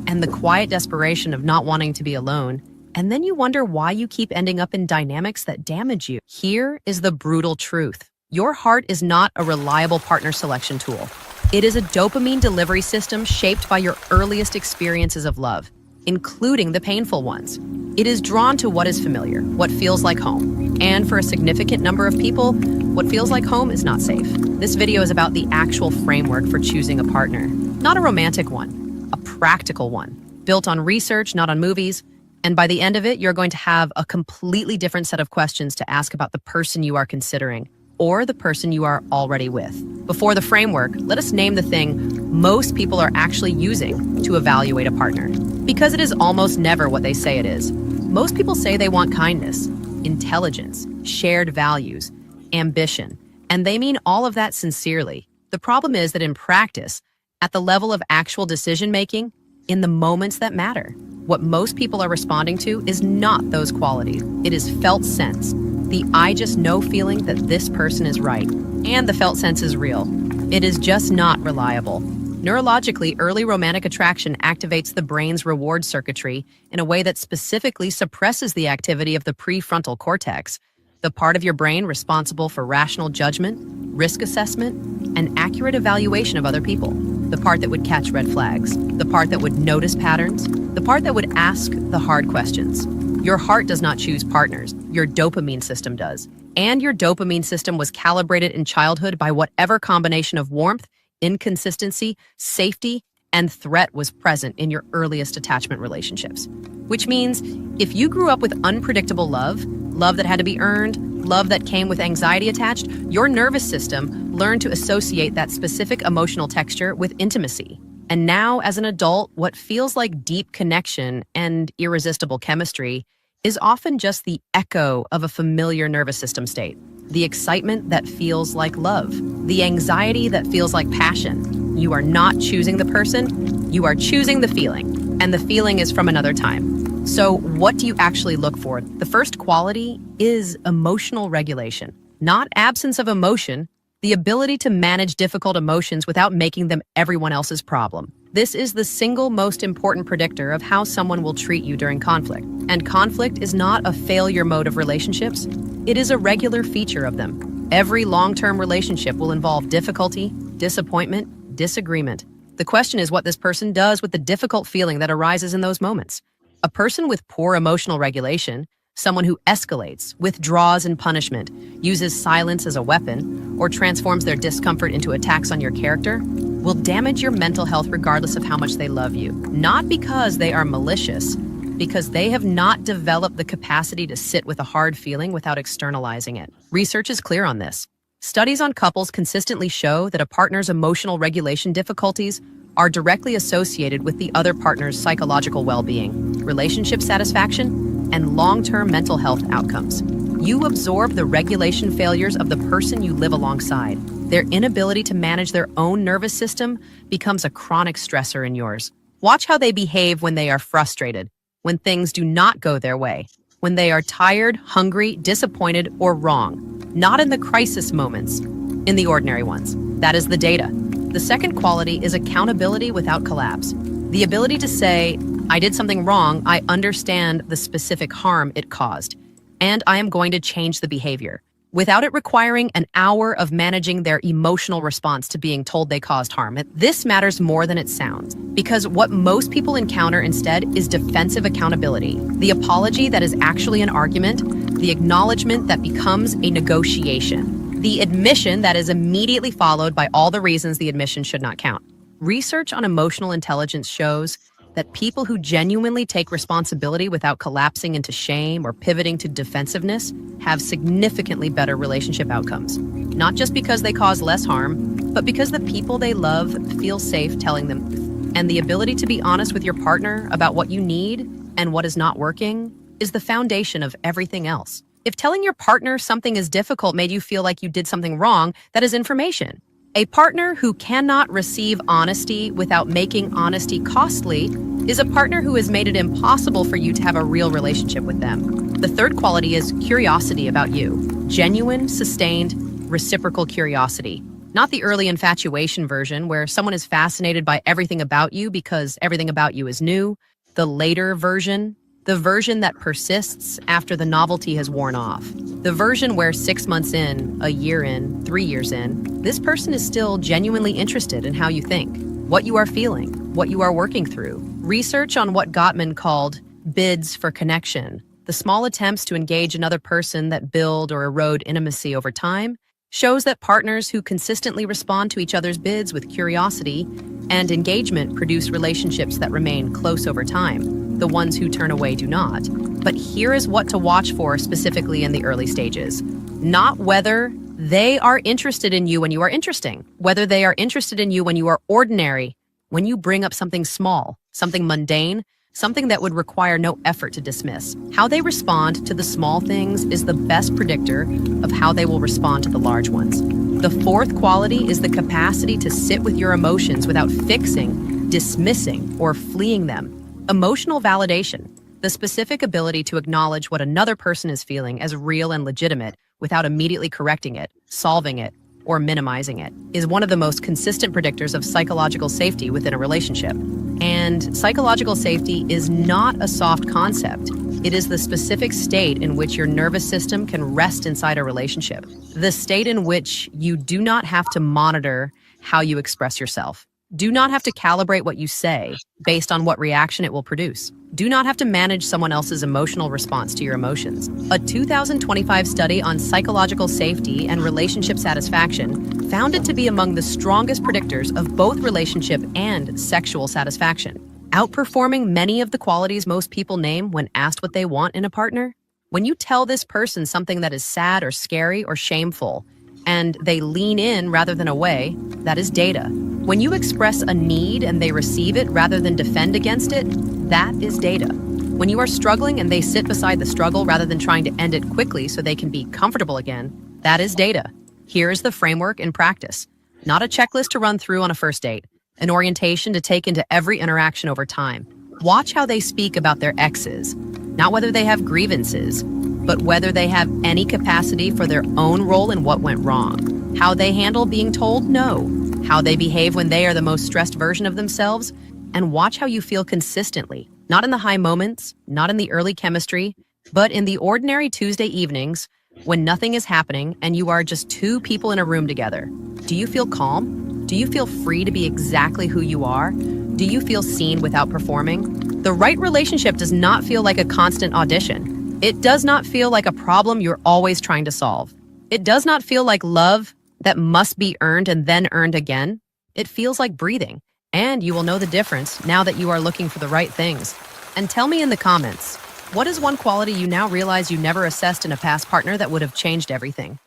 and the quiet desperation of not wanting to be alone. And then you wonder why you keep ending up in dynamics that damage you. Here is the brutal truth. Your heart is not a reliable partner selection tool. It is a dopamine delivery system shaped by your earliest experiences of love, including the painful ones. It is drawn to what is familiar, what feels like home. And for a significant number of people, what feels like home is not safe. This video is about the actual framework for choosing a partner. Not a romantic one, a practical one, built on research, not on movies. And by the end of it, you're going to have a completely different set of questions to ask about the person you are considering, or the person you are already with. Before the framework, let us name the thing most people are actually using to evaluate a partner. Because it is almost never what they say it is. Most people say they want kindness, intelligence, shared values, ambition, and they mean all of that sincerely. The problem is that in practice, At the level of actual decision making, in the moments that matter, what most people are responding to is not those qualities. It is felt sense, the I just know feeling that this person is right. And the felt sense is real. It is just not reliable. Neurologically, early romantic attraction activates the brain's reward circuitry in a way that specifically suppresses the activity of the prefrontal cortex, the part of your brain responsible for rational judgment, risk assessment, and accurate evaluation of other people, the part that would catch red flags, the part that would notice patterns, the part that would ask the hard questions. Your heart does not choose partners, your dopamine system does. And your dopamine system was calibrated in childhood by whatever combination of warmth, inconsistency, safety, and threat was present in your earliest attachment relationships. Which means if you grew up with unpredictable love, love that had to be earned, love that came with anxiety attached, your nervous system learned to associate that specific emotional texture with intimacy. And now, as an adult, what feels like deep connection and irresistible chemistry is often just the echo of a familiar nervous system state. The excitement that feels like love, the anxiety that feels like passion. You are not choosing the person, you are choosing the feeling, and the feeling is from another time. So what do you actually look for? The first quality is emotional regulation, not absence of emotion, the ability to manage difficult emotions without making them everyone else's problem. This is the single most important predictor of how someone will treat you during conflict. And conflict is not a failure mode of relationships. It is a regular feature of them. Every long-term relationship will involve difficulty, disappointment, disagreement. The question is what this person does with the difficult feeling that arises in those moments. A person with poor emotional regulation, someone who escalates, withdraws in punishment, uses silence as a weapon, or transforms their discomfort into attacks on your character, will damage your mental health regardless of how much they love you. Not because they are malicious, because they have not developed the capacity to sit with a hard feeling without externalizing it. Research is clear on this. Studies on couples consistently show that a partner's emotional regulation difficulties are directly associated with the other partner's psychological well-being, relationship satisfaction, and long-term mental health outcomes. You absorb the regulation failures of the person you live alongside. Their inability to manage their own nervous system becomes a chronic stressor in yours. Watch how they behave when they are frustrated, when things do not go their way, when they are tired, hungry, disappointed, or wrong. Not in the crisis moments, in the ordinary ones. That is the data. The second quality is accountability without collapse. The ability to say, I did something wrong, I understand the specific harm it caused, and I am going to change the behavior, without it requiring an hour of managing their emotional response to being told they caused harm. This matters more than it sounds, because what most people encounter instead is defensive accountability, the apology that is actually an argument, the acknowledgement that becomes a negotiation, the admission that is immediately followed by all the reasons the admission should not count. Research on emotional intelligence shows that people who genuinely take responsibility without collapsing into shame or pivoting to defensiveness have significantly better relationship outcomes. Not just because they cause less harm, but because the people they love feel safe telling them. And the ability to be honest with your partner about what you need and what is not working is the foundation of everything else. If telling your partner something is difficult made you feel like you did something wrong, that is information. A partner who cannot receive honesty without making honesty costly is a partner who has made it impossible for you to have a real relationship with them. The third quality is curiosity about you. Genuine, sustained, reciprocal curiosity. Not the early infatuation version where someone is fascinated by everything about you because everything about you is new. The later version, the version that persists after the novelty has worn off. The version where 6 months in, a year in, 3 years in, this person is still genuinely interested in how you think, what you are feeling, what you are working through. Research on what Gottman called bids for connection, the small attempts to engage another person that build or erode intimacy over time, shows that partners who consistently respond to each other's bids with curiosity and engagement produce relationships that remain close over time. The ones who turn away do not. But here is what to watch for specifically in the early stages. Not whether they are interested in you when you are interesting, whether they are interested in you when you are ordinary, when you bring up something small, something mundane, something that would require no effort to dismiss. How they respond to the small things is the best predictor of how they will respond to the large ones. The fourth quality is the capacity to sit with your emotions without fixing, dismissing, or fleeing them. Emotional validation, the specific ability to acknowledge what another person is feeling as real and legitimate without immediately correcting it, solving it, or minimizing it, is one of the most consistent predictors of psychological safety within a relationship. And psychological safety is not a soft concept. It is the specific state in which your nervous system can rest inside a relationship. The state in which you do not have to monitor how you express yourself. Do not have to calibrate what you say based on what reaction it will produce. Do not have to manage someone else's emotional response to your emotions. A 2025 study on psychological safety and relationship satisfaction found it to be among the strongest predictors of both relationship and sexual satisfaction, outperforming many of the qualities most people name when asked what they want in a partner. When you tell this person something that is sad or scary or shameful, and they lean in rather than away, that is data. When you express a need and they receive it rather than defend against it, that is data. When you are struggling and they sit beside the struggle rather than trying to end it quickly so they can be comfortable again, that is data. Here is the framework in practice. Not a checklist to run through on a first date, an orientation to take into every interaction over time. Watch how they speak about their exes, not whether they have grievances, but whether they have any capacity for their own role in what went wrong. How they handle being told no. How they behave when they are the most stressed version of themselves. And watch how you feel consistently, not in the high moments, not in the early chemistry, but in the ordinary Tuesday evenings when nothing is happening and you are just two people in a room together. Do you feel calm? Do you feel free to be exactly who you are? Do you feel seen without performing? The right relationship does not feel like a constant audition. It does not feel like a problem you're always trying to solve. It does not feel like love that must be earned and then earned again. It feels like breathing, and you will know the difference now that you are looking for the right things. And tell me in the comments, what is one quality you now realize you never assessed in a past partner that would have changed everything?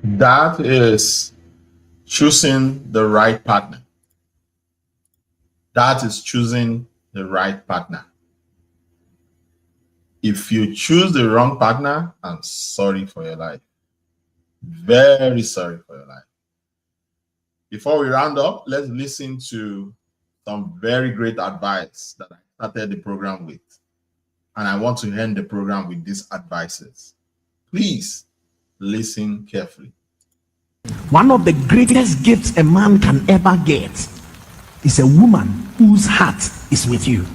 That is choosing the right partner. That is choosing the right partner. If you choose the wrong partner, I'm sorry for your life. Very sorry for your life. Before we round up, let's listen to some very great advice that I started the program with. And I want to end the program with these advices. Please listen carefully. One of the greatest gifts a man can ever get is a woman whose heart is with you.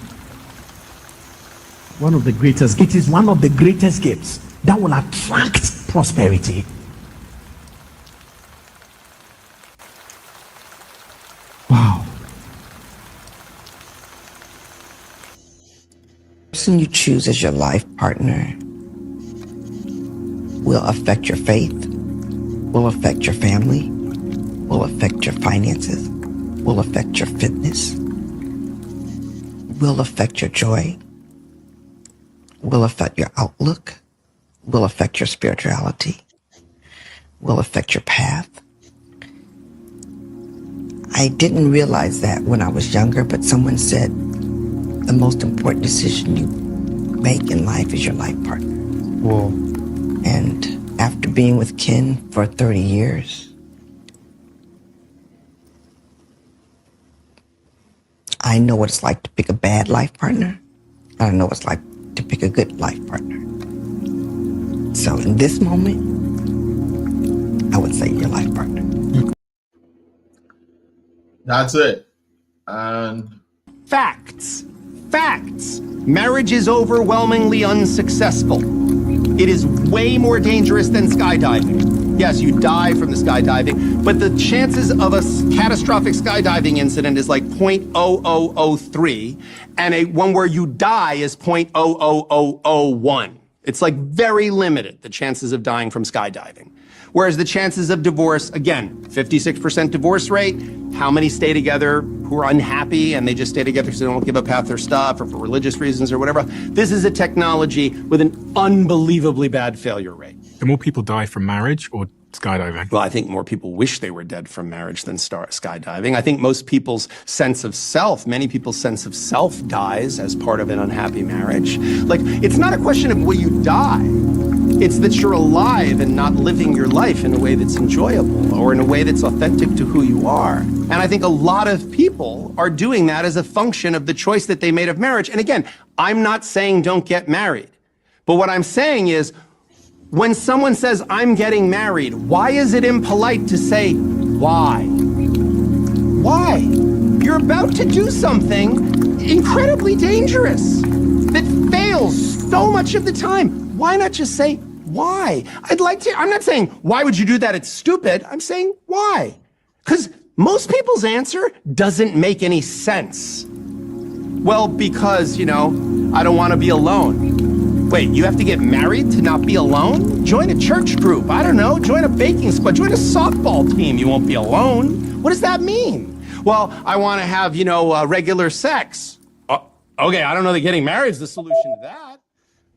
One of the greatest, it is one of the greatest gifts that will attract prosperity. Wow. The person you choose as your life partner will affect your faith, will affect your family, will affect your finances, will affect your fitness, will affect your joy, will affect your outlook, will affect your spirituality, will affect your path. I didn't realize that when I was younger, but someone said the most important decision you make in life is your life partner. Whoa. And after being with Ken for 30 years, I know what it's like to pick a bad life partner. I know what it's like to pick a good life partner. So in this moment, I would say your life partner. That's it. And Facts. Marriage is overwhelmingly unsuccessful. It is way more dangerous than skydiving. Yes, you die from the skydiving, but the chances of a catastrophic skydiving incident is like 0.0003, and one where you die is 0.00001. It's like very limited, the chances of dying from skydiving. Whereas the chances of divorce, again, 56% divorce rate. How many stay together who are unhappy and they just stay together because they don't give up half their stuff or for religious reasons or whatever? This is a technology with an unbelievably bad failure rate. The more people die from marriage or skydiving? Well, I think more people wish they were dead from marriage than skydiving. I think most people's sense of self, many people's sense of self dies as part of an unhappy marriage. Like, it's not a question of will you die. It's that you're alive and not living your life in a way that's enjoyable or in a way that's authentic to who you are. And I think a lot of people are doing that as a function of the choice that they made of marriage. And again, I'm not saying don't get married. But what I'm saying is, when someone says, I'm getting married, why is it impolite to say, why? Why? You're about to do something incredibly dangerous that fails so much of the time. Why not just say, why? I'm not saying, why would you do that? It's stupid. I'm saying, why? Because most people's answer doesn't make any sense. Well, because, I don't want to be alone. Wait, you have to get married to not be alone? Join a church group. I don't know. Join a baking squad. Join a softball team. You won't be alone. What does that mean? Well, I want to have, regular sex. Okay, I don't know that getting married is the solution to that.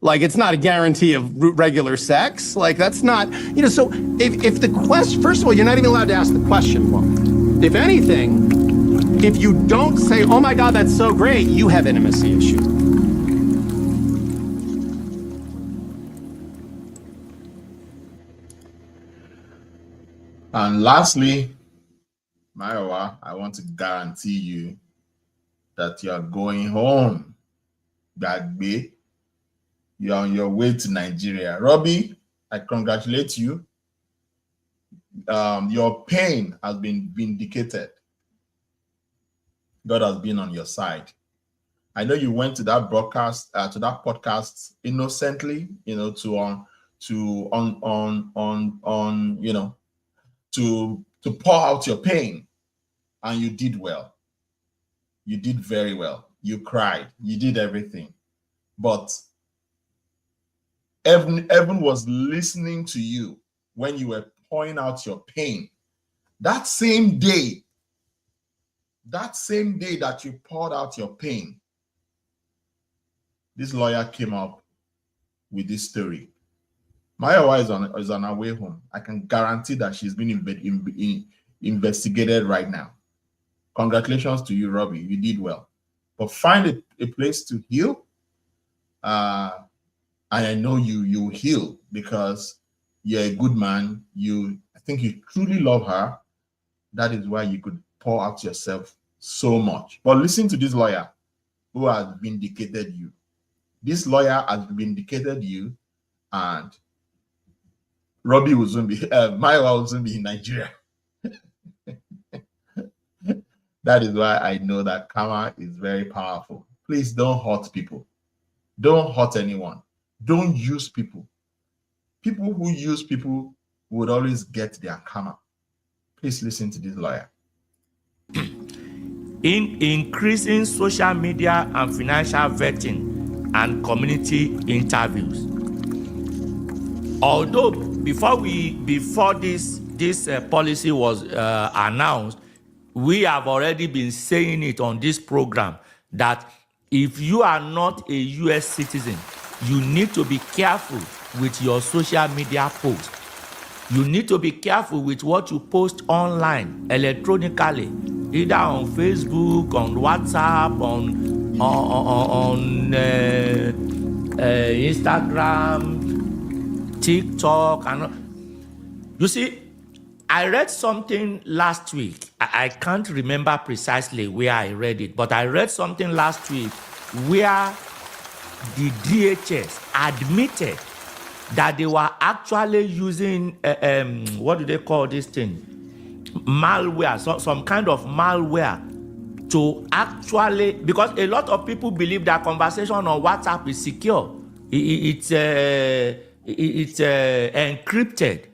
Like, it's not a guarantee of regular sex. Like, that's not, so if the question, first of all, you're not even allowed to ask the question. Well, if anything, if you don't say, oh my God, that's so great, you have intimacy issues. And lastly, Maiwa, I want to guarantee you that you are going home. Gagbe, you are on your way to Nigeria. Robbie, I congratulate you. Your pain has been vindicated. God has been on your side. I know you went to that broadcast, to that podcast innocently, to pour out your pain, and you did well. You did very well. You cried. You did everything. But Evan was listening to you when you were pouring out your pain. That same day that you poured out your pain, this lawyer came up with this story. Maiwa is on her way home. I can guarantee that she's been investigated right now. Congratulations to you, Robbie. You did well. But find a place to heal. And I know you heal because you're a good man. I think you truly love her. That is why you could pour out yourself so much. But listen to this lawyer who has vindicated you. This lawyer has vindicated you, and Robbie will soon be, Maiwa will soon be in Nigeria. That is why I know that karma is very powerful. Please don't hurt people. Don't hurt anyone. Don't use people. People who use people would always get their karma. Please listen to this lawyer. In increasing social media and financial vetting and community interviews. Although before this policy was announced, we have already been saying it on this program that if you are not a U.S. citizen, you need to be careful with your social media posts. You need to be careful with what you post online, electronically, either on Facebook, on WhatsApp, on Instagram, TikTok, and you see, I read something last week. I can't remember precisely where I read it, but I read something last week where the DHS admitted that they were actually using, what do they call this thing? Malware, some kind of malware to actually, because a lot of people believe that conversation on WhatsApp is secure. It's encrypted.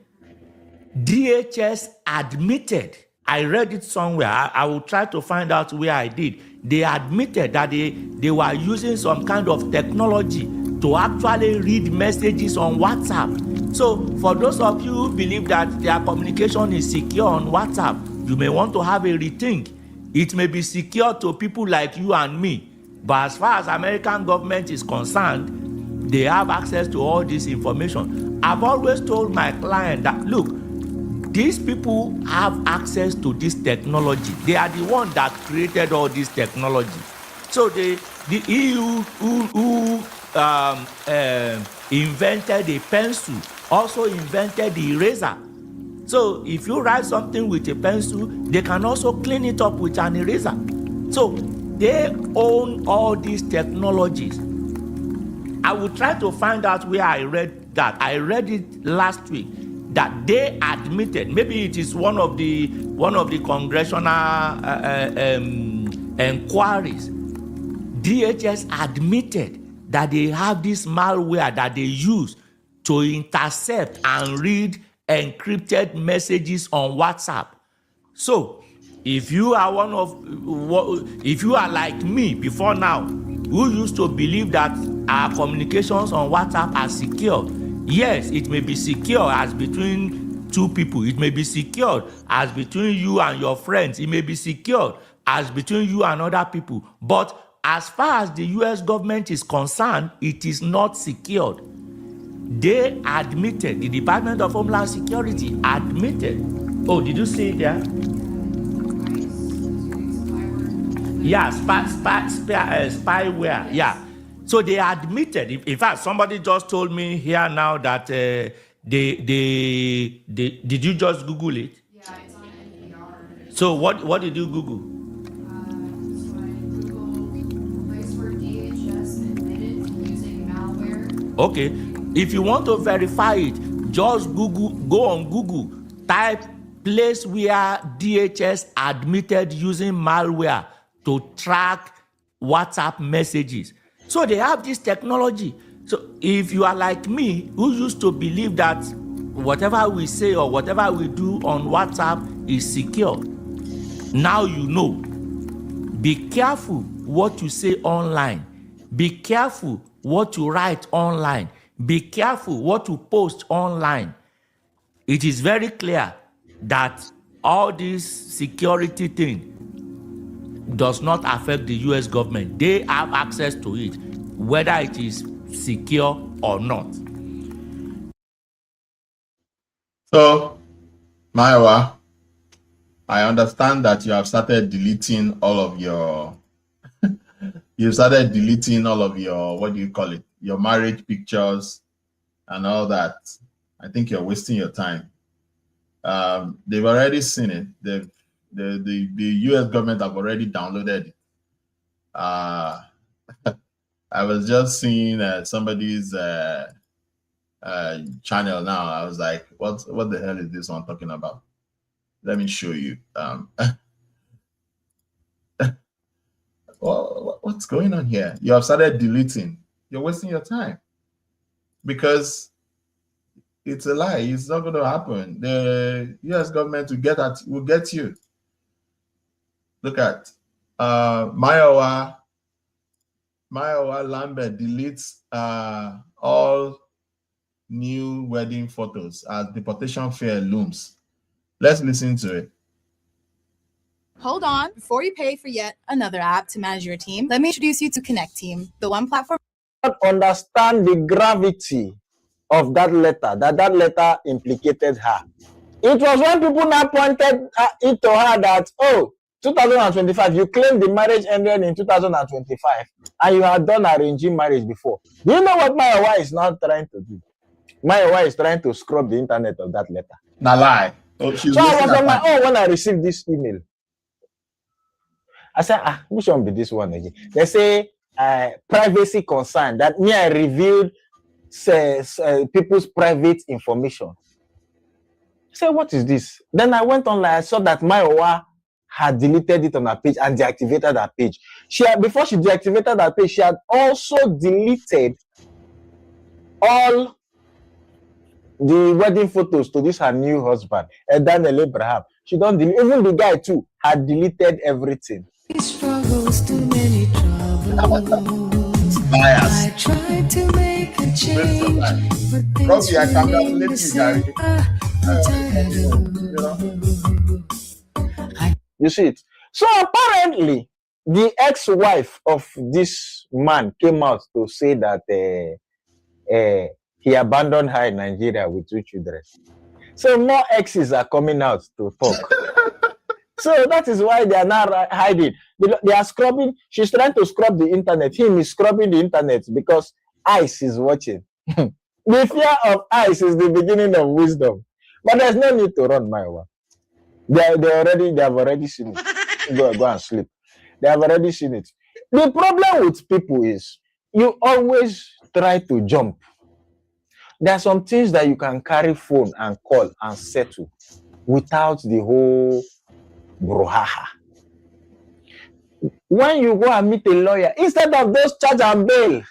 DHS admitted, I read it somewhere, I will try to find out where I did. They admitted that they were using some kind of technology to actually read messages on WhatsApp. So for those of you who believe that their communication is secure on WhatsApp, you may want to have a rethink. It may be secure to people like you and me, but as far as American government is concerned, they have access to all this information. I've always told my client that, look, these people have access to this technology. They are the ones that created all this technology. So the EU who invented a pencil also invented the eraser. So if you write something with a pencil, they can also clean it up with an eraser. So they own all these technologies. I will try to find out where I read that. I read it last week that they admitted, maybe it is one of the congressional inquiries. DHS admitted that they have this malware that they use to intercept and read encrypted messages on WhatsApp. So if you are like me before now, who used to believe that our communications on WhatsApp are secure, yes, it may be secure as between two people. It may be secured as between you and your friends. It may be secured as between you and other people. But as far as the US government is concerned, it is not secured. They admitted, the Department of Homeland Security admitted. Oh, did you see it there? Yeah, spyware. Yeah. So they admitted. In fact, somebody just told me here now that they did you just Google it? Yeah, it's on NPR. So what did you Google? So I Googled place where DHS admitted to using malware. Okay. If you want to verify it, just go on Google, type place where DHS admitted using malware to track WhatsApp messages. So they have this technology. So if you are like me, who used to believe that whatever we say or whatever we do on WhatsApp is secure, now you know. Be careful what you say online. Be careful what you write online. Be careful what you post online. It is very clear that all this security thing does not affect the US government. They have access to it, whether it is secure or not. So, Maiwa, I understand that you have started deleting all of your what do you call it? Your marriage pictures and all that. I think you're wasting your time. They've already seen it. The US government have already downloaded it. I was just seeing somebody's channel now. I was like, what the hell is this one talking about? Let me show you. What's going on here? You have started deleting. You're wasting your time because it's a lie. It's not going to happen. The US government will get you. Look at Mayowa Lambert deletes all new wedding photos as deportation fear looms. Let's listen to it. Hold on. Before you pay for yet another app to manage your team, let me introduce you to Connect Team, the one platform. Understand the gravity of that letter, that letter implicated her. It was when people now pointed it to her that, 2025, you claim the marriage ended in 2025 and you had done arranging marriage before. Do you know what Mayowa is now trying to do? Mayowa is trying to scrub the internet of that letter. Now lie. So I was on my own when I received this email. I said, which one be this one again? They say privacy concern, that me I revealed people's private information. I said, what is this? Then I went online, I saw that Mayowa had deleted it on her page and deactivated her page. Before she deactivated her page, she had also deleted all the wedding photos to this her new husband, Daniel Abraham. She don't delete, even the guy too had deleted everything. Struggles, too many troubles. I tried to make a change, but things remain the same. You see it? So apparently, the ex-wife of this man came out to say that he abandoned her in Nigeria with 2 children. So more exes are coming out to talk. So that is why they are now hiding. They are scrubbing. She's trying to scrub the internet. Him is scrubbing the internet because ICE is watching. The fear of ICE is the beginning of wisdom. But there's no need to run my way. They have already seen it. Go and sleep. They have already seen it. The problem with people is you always try to jump. There are some things that you can carry phone and call and settle without the whole brouhaha. When you go and meet a lawyer, instead of those charge and bail,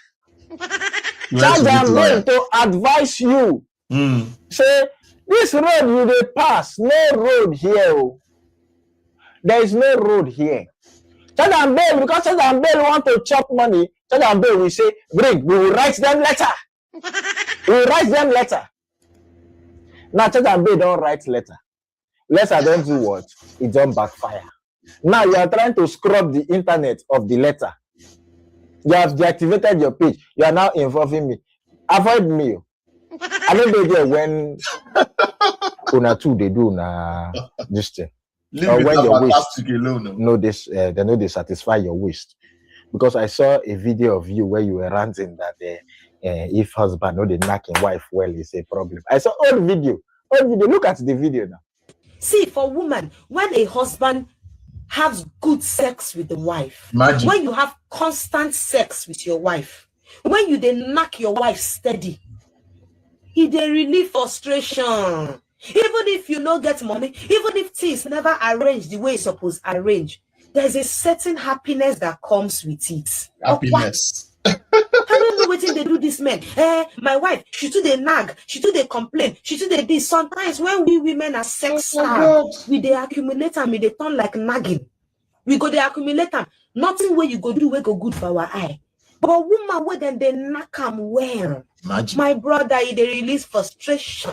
charge and bail to advise you. Say, this road you dey pass, no road here. There is no road here. Charge and bail, because charge and bail want to chop money. Charge and bail will say, bring, we will write them letter. We will write them letter. Now charge and bail don't write letter. Letter don't do what? It don't backfire. Now you are trying to scrub the internet of the letter. You have deactivated your page. You are now involving me. Avoid me. I don't know there when una two they do na this thing. Or when your waist know this, they know they satisfy your waist. Because I saw a video of you where you were ranting that if husband or the knacking wife well is a problem. I saw old video. Look at the video now. See, for woman, when a husband has good sex with the wife, when you have constant sex with your wife, when you then knock your wife steady, he dey relieve frustration. Even if you don't get money, even if things never arrange the way it's supposed to arrange, there's a certain happiness that comes with it. Happiness. I don't know what they do this men. My wife, she too they nag, she too they complain, she too they this. Sometimes when we women are sex we they accumulate and we they turn like nagging. We go they accumulate them. Nothing where you go do we go good for our eye. But woman where then they knock them well. Imagine. My brother, they release frustration.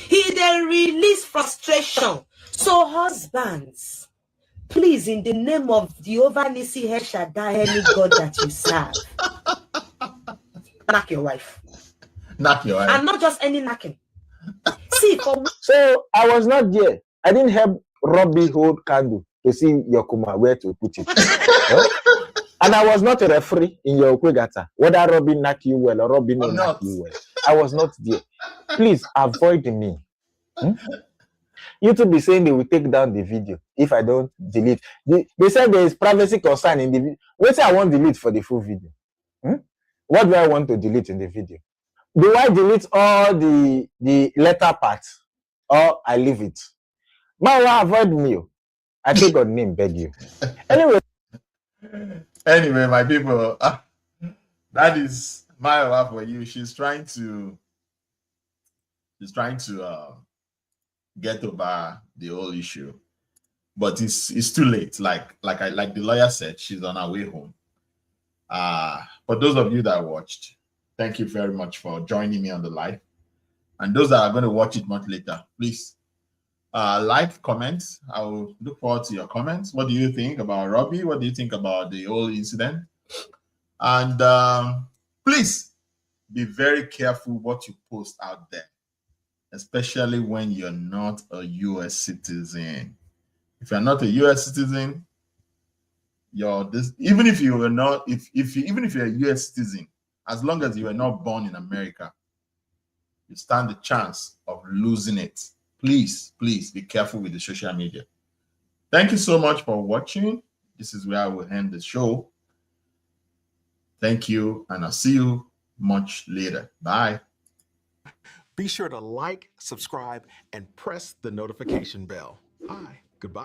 They release frustration. So husbands, please, in the name of Jehovah Nisi Heshadai, any God that you serve, knock your wife. Knock your wife. And not just any knocking. See, so I was not there. I didn't help Robbie hold candle to see your kuma where to put it. And I was not a referee in your Kwegata. Whether Robbie knock you well or Robbie not knock you well. I was not there. Please avoid me. YouTube is saying they will take down the video if I don't delete. They said there is privacy concern in the video. Wait till I want to delete for the full video. What do I want to delete in the video? Do I delete all the letter parts or I leave it? But avoid me. I take God name, beg you. Anyway, my people, that is my wife for you. She's trying to get over the whole issue, but it's too late. Like the lawyer said, she's on her way home. For those of you that watched, thank you very much for joining me on the live. And those that are going to watch it much later, please like, comment. I will look forward to your comments. What do you think about Robbie? What do you think about the whole incident? And please be very careful what you post out there, especially when you're not a U.S. citizen. If you're not a U.S. citizen, even if you're a U.S. citizen, as long as you are not born in America, you stand the chance of losing it. Please be careful with the social media. Thank you so much for watching. This is where I will end the show. Thank you, and I'll see you much later. Bye. Be sure to like, subscribe, and press the notification bell. Goodbye.